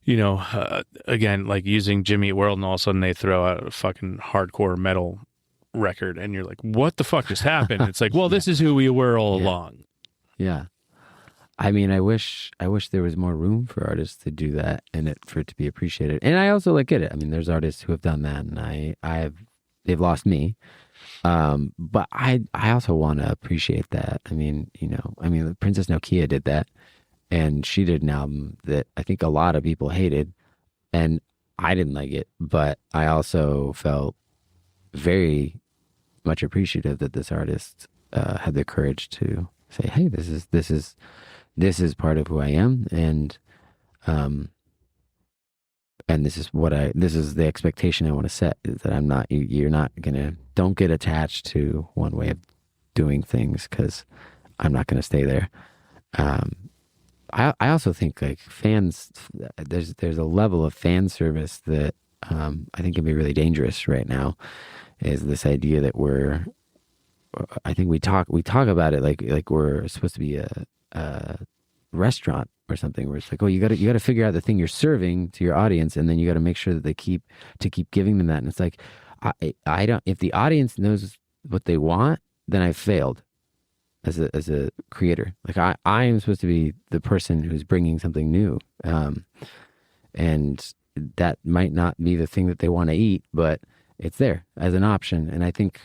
again, like using Jimmy Eat World, and all of a sudden they throw out a fucking hardcore metal record and you're like, what the fuck just happened? It's like, well, this is who we were all along. Yeah. I mean, I wish there was more room for artists to do that and for it to be appreciated. And I also get it. I mean, there's artists who have done that, and they've lost me. But I also want to appreciate that. I mean, Princess Nokia did that, and she did an album that I think a lot of people hated, and I didn't like it, but I also felt very much appreciative that this artist had the courage to say, hey, this is part of who I am, and this is the expectation I want to set, is that don't get attached to one way of doing things, because I'm not going to stay there. I also think like fans, there's a level of fan service that I think can be really dangerous right now, is this idea that I think we talk about it like we're supposed to be a restaurant or something, where it's like, oh, you got to figure out the thing you're serving to your audience, and then you got to make sure that they keep giving them that. And it's like, I don't, if the audience knows what they want, then I've failed as a creator. Like I am supposed to be the person who's bringing something new, and that might not be the thing that they want to eat, but it's there as an option. And I think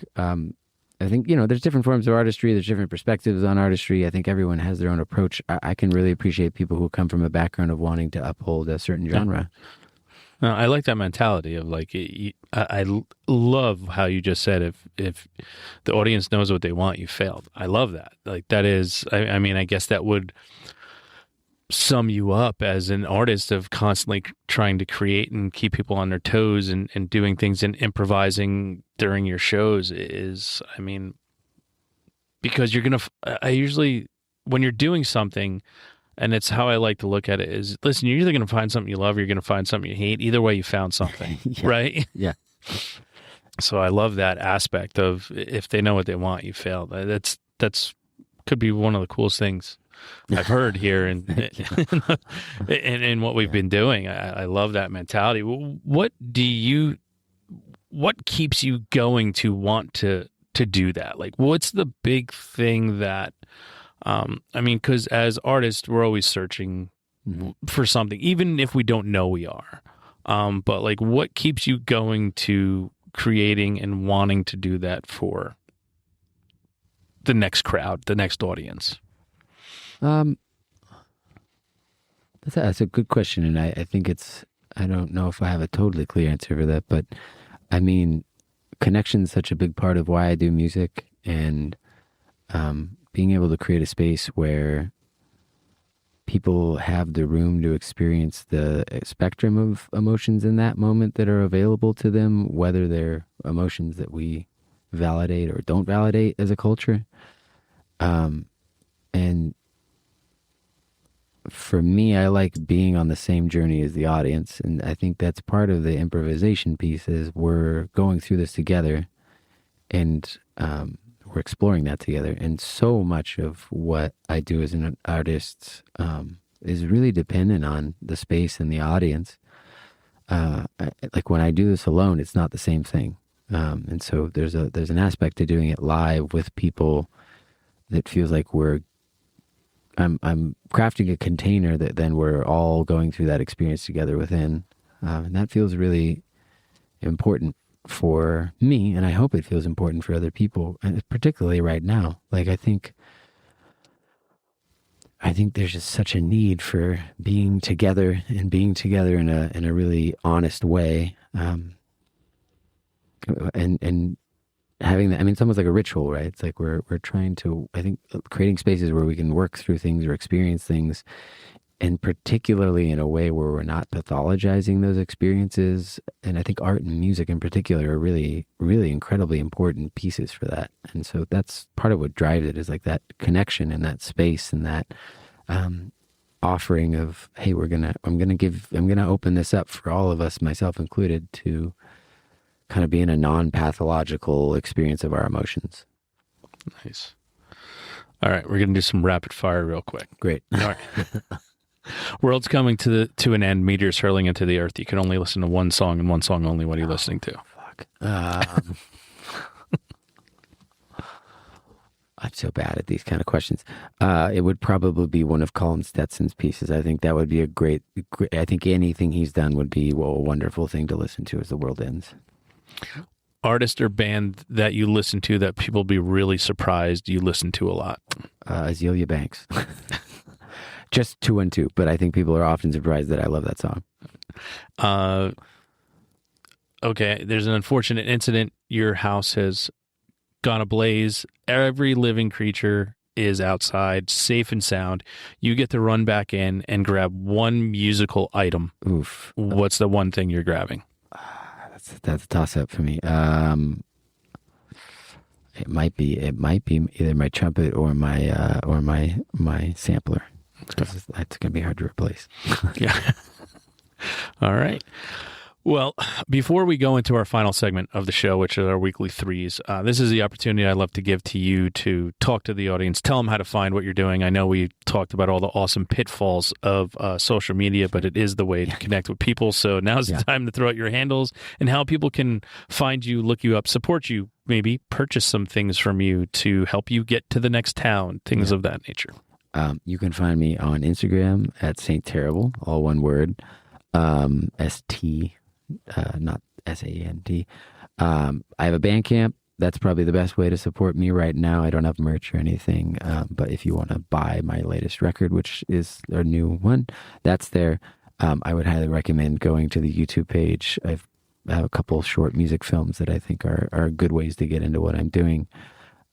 there's different forms of artistry. There's different perspectives on artistry. I think everyone has their own approach. I can really appreciate people who come from a background of wanting to uphold a certain genre. No, I like that mentality of like, I love how you just said, if the audience knows what they want, you failed. I love that. Like, that is, I mean, I guess that would sum you up as an artist, of constantly trying to create and keep people on their toes and doing things and improvising during your shows is, I mean, because I usually, when you're doing something, and it's how I like to look at it, is, listen, you're either going to find something you love or you're going to find something you hate. Either way, you found something, right? Yeah. So I love that aspect of, if they know what they want, you failed. That's could be one of the coolest things I've heard here in what we've been doing. I love that mentality. What keeps you going to want to do that? Like, what's the big thing that, because as artists, we're always searching for something, even if we don't know we are. But like, what keeps you going to creating and wanting to do that for the next crowd, the next audience? That's a good question, and I think I don't know if I have a totally clear answer for that, but I mean, connection is such a big part of why I do music, and being able to create a space where people have the room to experience the spectrum of emotions in that moment that are available to them, whether they're emotions that we validate or don't validate as a culture. And for me, I like being on the same journey as the audience. And I think that's part of the improvisation piece is we're going through this together and we're exploring that together. And so much of what I do as an artist is really dependent on the space and the audience. Like when I do this alone, it's not the same thing. And so there's an aspect to doing it live with people that feels like I'm crafting a container that then we're all going through that experience together within. And that feels really important for me. And I hope it feels important for other people, and particularly right now. Like, I think there's just such a need for being together and being together in a really honest way. And having that, I mean, it's almost like a ritual, right? It's like we're trying to, I think, creating spaces where we can work through things or experience things, and particularly in a way where we're not pathologizing those experiences. And I think art and music in particular are really, really incredibly important pieces for that. And so that's part of what drives it, is like that connection and that space and that offering of, hey, I'm gonna open this up for all of us, myself included, to kind of be in a non-pathological experience of our emotions. Nice. All right, we're gonna do some rapid fire real quick. Great. All right. World's coming to an end. Meteors hurling into the earth. You can only listen to one song and one song only. What are you listening to? Fuck. I'm so bad at these kind of questions. It would probably be one of Colin Stetson's pieces. I think that would be a great. I think anything he's done would be a wonderful thing to listen to as the world ends. Artist or band that you listen to that people be really surprised you listen to a lot? Azealia Banks. Just 2 and 2, but I think people are often surprised that I love that song. Okay, there's an unfortunate incident. Your house has gone ablaze. Every living creature is outside, safe and sound. You get to run back in and grab one musical item. Oof. What's the one thing you're grabbing? That's a toss-up for me. It might be either my trumpet or my sampler. It's going to be hard to replace. Yeah. All right. Well, before we go into our final segment of the show, which is our weekly threes, this is the opportunity I'd love to give to you to talk to the audience, tell them how to find what you're doing. I know we talked about all the awesome pitfalls of social media, but it is the way to connect with people. So now's the time to throw out your handles and how people can find you, look you up, support you, maybe purchase some things from you to help you get to the next town, things of that nature. You can find me on Instagram at Saint Terrible, all one word, ST, not SANT. I have a Bandcamp. That's probably the best way to support me right now. I don't have merch or anything, but if you want to buy my latest record, which is a new one, that's there. I would highly recommend going to the YouTube page. I have a couple short music films that I think are good ways to get into what I'm doing.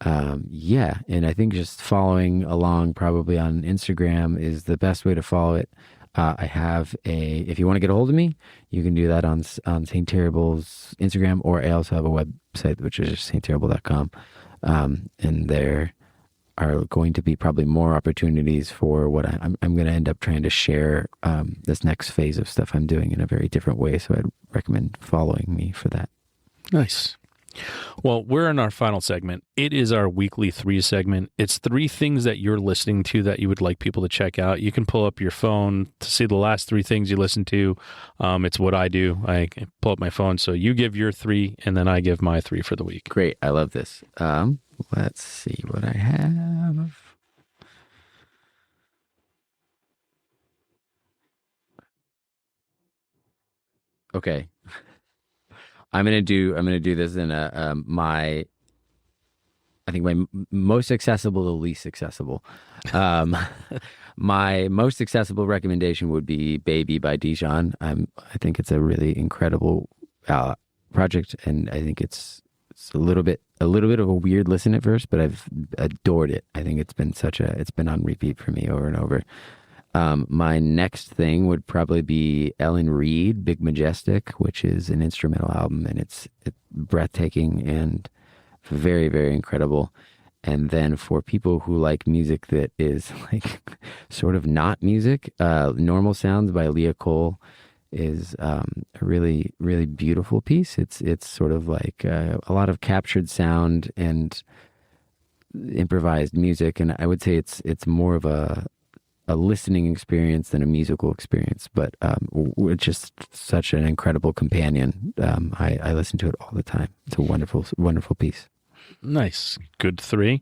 And I think just following along probably on Instagram is the best way to follow it. I have if you want to get a hold of me, you can do that on Saint Terrible's Instagram, or I also have a website, which is saintterrible.com. And there are going to be probably more opportunities for what I'm going to end up trying to share, this next phase of stuff I'm doing in a very different way. So I'd recommend following me for that. Nice. Well, we're in our final segment. It is our weekly three segment. It's 3 things that you're listening to that you would like people to check out. You can pull up your phone to see the last 3 things you listen to. It's what I do. I pull up my phone. So you give your 3 and then I give my 3 for the week. Great. I love this. Let's see what I have. Okay. I'm gonna do this in my most accessible to least accessible. My most accessible recommendation would be "Baby" by Dijon. I think it's a really incredible project, and I think it's a little bit of a weird listen at first, but I've adored it. I think it's been on repeat for me over and over. My next thing would probably be Ellen Reed, Big Majestic, which is an instrumental album, and it's breathtaking and very, very incredible. And then for people who like music that is like sort of not music, Normal Sounds by Leah Cole is a really, really beautiful piece. It's sort of like a lot of captured sound and improvised music, and I would say it's more of a listening experience than a musical experience, but it's just such an incredible companion. I listen to it all the time. It's a wonderful, wonderful piece. Nice. Good 3.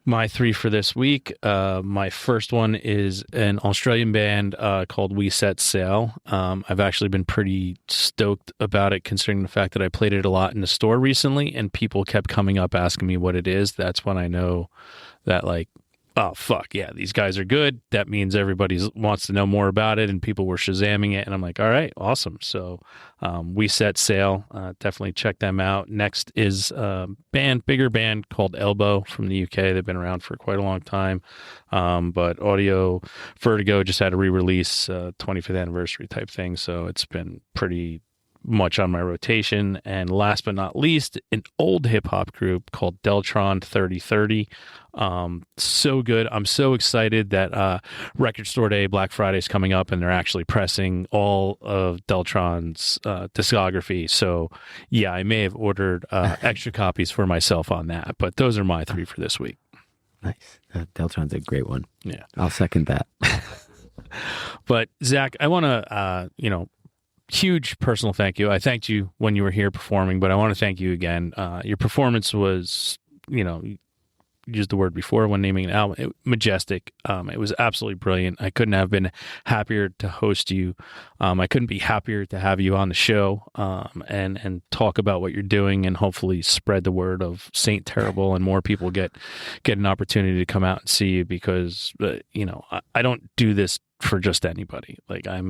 My 3 for this week. My first one is an Australian band called We Set Sail. I've actually been pretty stoked about it, considering the fact that I played it a lot in the store recently, and people kept coming up asking me what it is. That's when I know that, like, oh, fuck, yeah, these guys are good. That means everybody wants to know more about it, and people were Shazamming it, and I'm like, all right, awesome. So We Set Sail, definitely check them out. Next is a bigger band called Elbow from the UK. They've been around for quite a long time, but Audio Vertigo just had a re-release, 25th anniversary type thing, so it's been pretty much on my rotation. And last but not least, an old hip-hop group called Deltron 3030. So good. I'm so excited that Record Store Day, Black Friday is coming up, and they're actually pressing all of Deltron's discography. So yeah, I may have ordered extra copies for myself on that, but those are my 3 for this week. Nice. Deltron's a great one. Yeah, I'll second that. But Zach, I want to huge personal thank you. I thanked you when you were here performing, but I want to thank you again. Your performance was, used the word before when naming an album, majestic. It was absolutely brilliant. I couldn't have been happier to host you. I couldn't be happier to have you on the show and talk about what you're doing, and hopefully spread the word of Saint Terrible, and more people get an opportunity to come out and see you, because I don't do this for just anybody. Like, I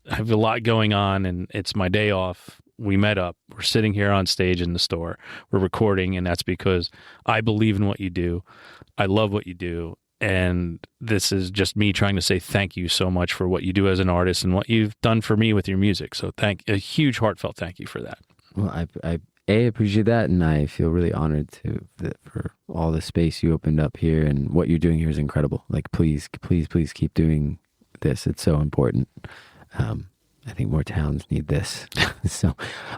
have a lot going on, and it's my day off. We met up. We're sitting here on stage in the store. We're recording, and that's because I believe in what you do. I love what you do. And this is just me trying to say thank you so much for what you do as an artist and what you've done for me with your music. So a huge heartfelt thank you for that. Well, I appreciate that, and I feel really honored for all the space you opened up here, and what you're doing here is incredible. Like, please keep doing this. It's so important. I think more towns need this. So,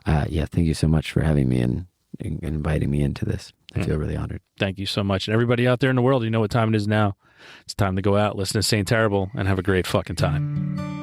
yeah, thank you so much for having me and inviting me into this. I feel really honored. Thank you so much. And everybody out there in the world, you know what time it is now. It's time to go out, listen to Saint Terrible, and have a great fucking time.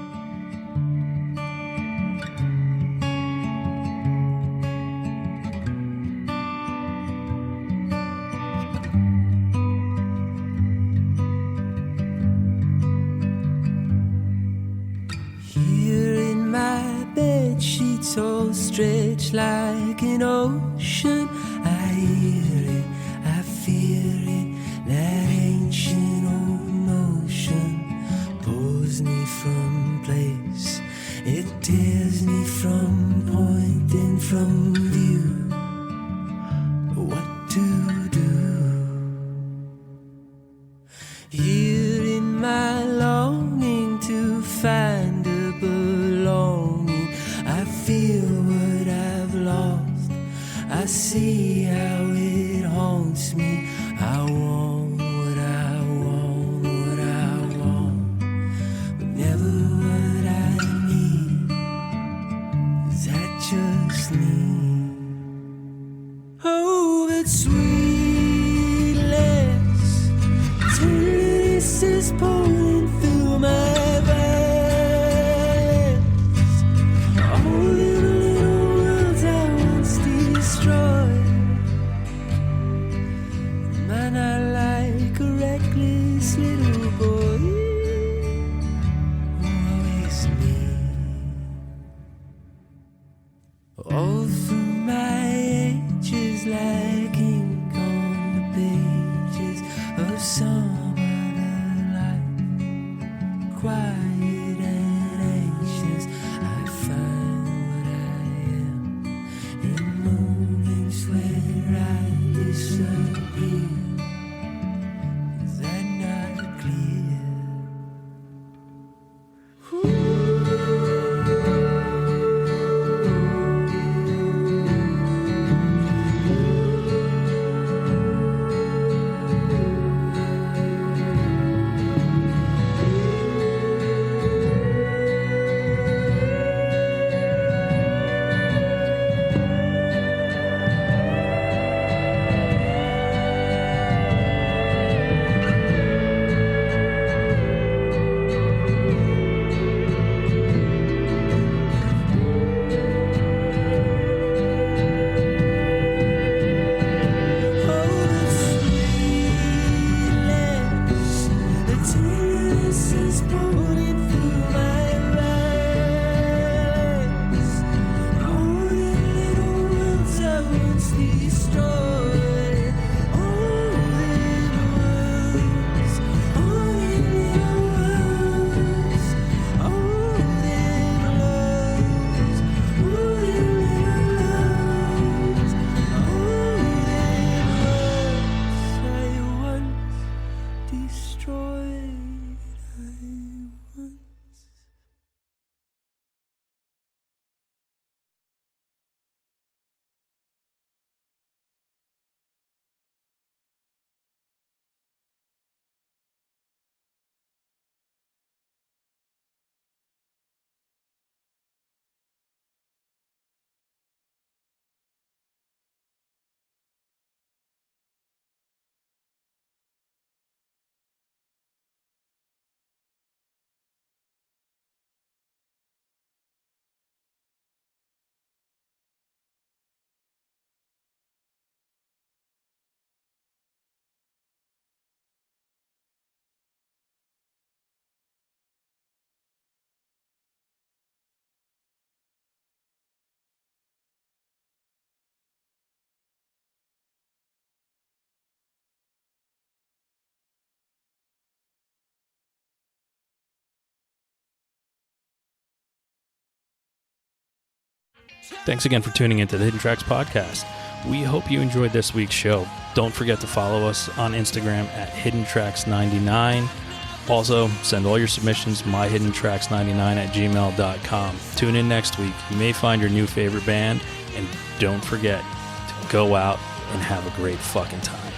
Sheets all stretched like an ocean. I hear it, I feel it. That ancient old notion pulls me from place. It tears me from point and from view. What to do? Here in my longing to find a belonging, I feel what I've lost. I see how it haunts me. I want what I want, what I want, but never what I need, 'cause I just need, oh, that sweetness, tenderness is pouring through my veins. Thanks again for tuning into the Hidden Tracks podcast. We hope you enjoyed this week's show. Don't forget to follow us on Instagram at HiddenTracks99. Also, send all your submissions myhiddentracks99@gmail.com. Tune in next week. You may find your new favorite band, and don't forget to go out and have a great fucking time.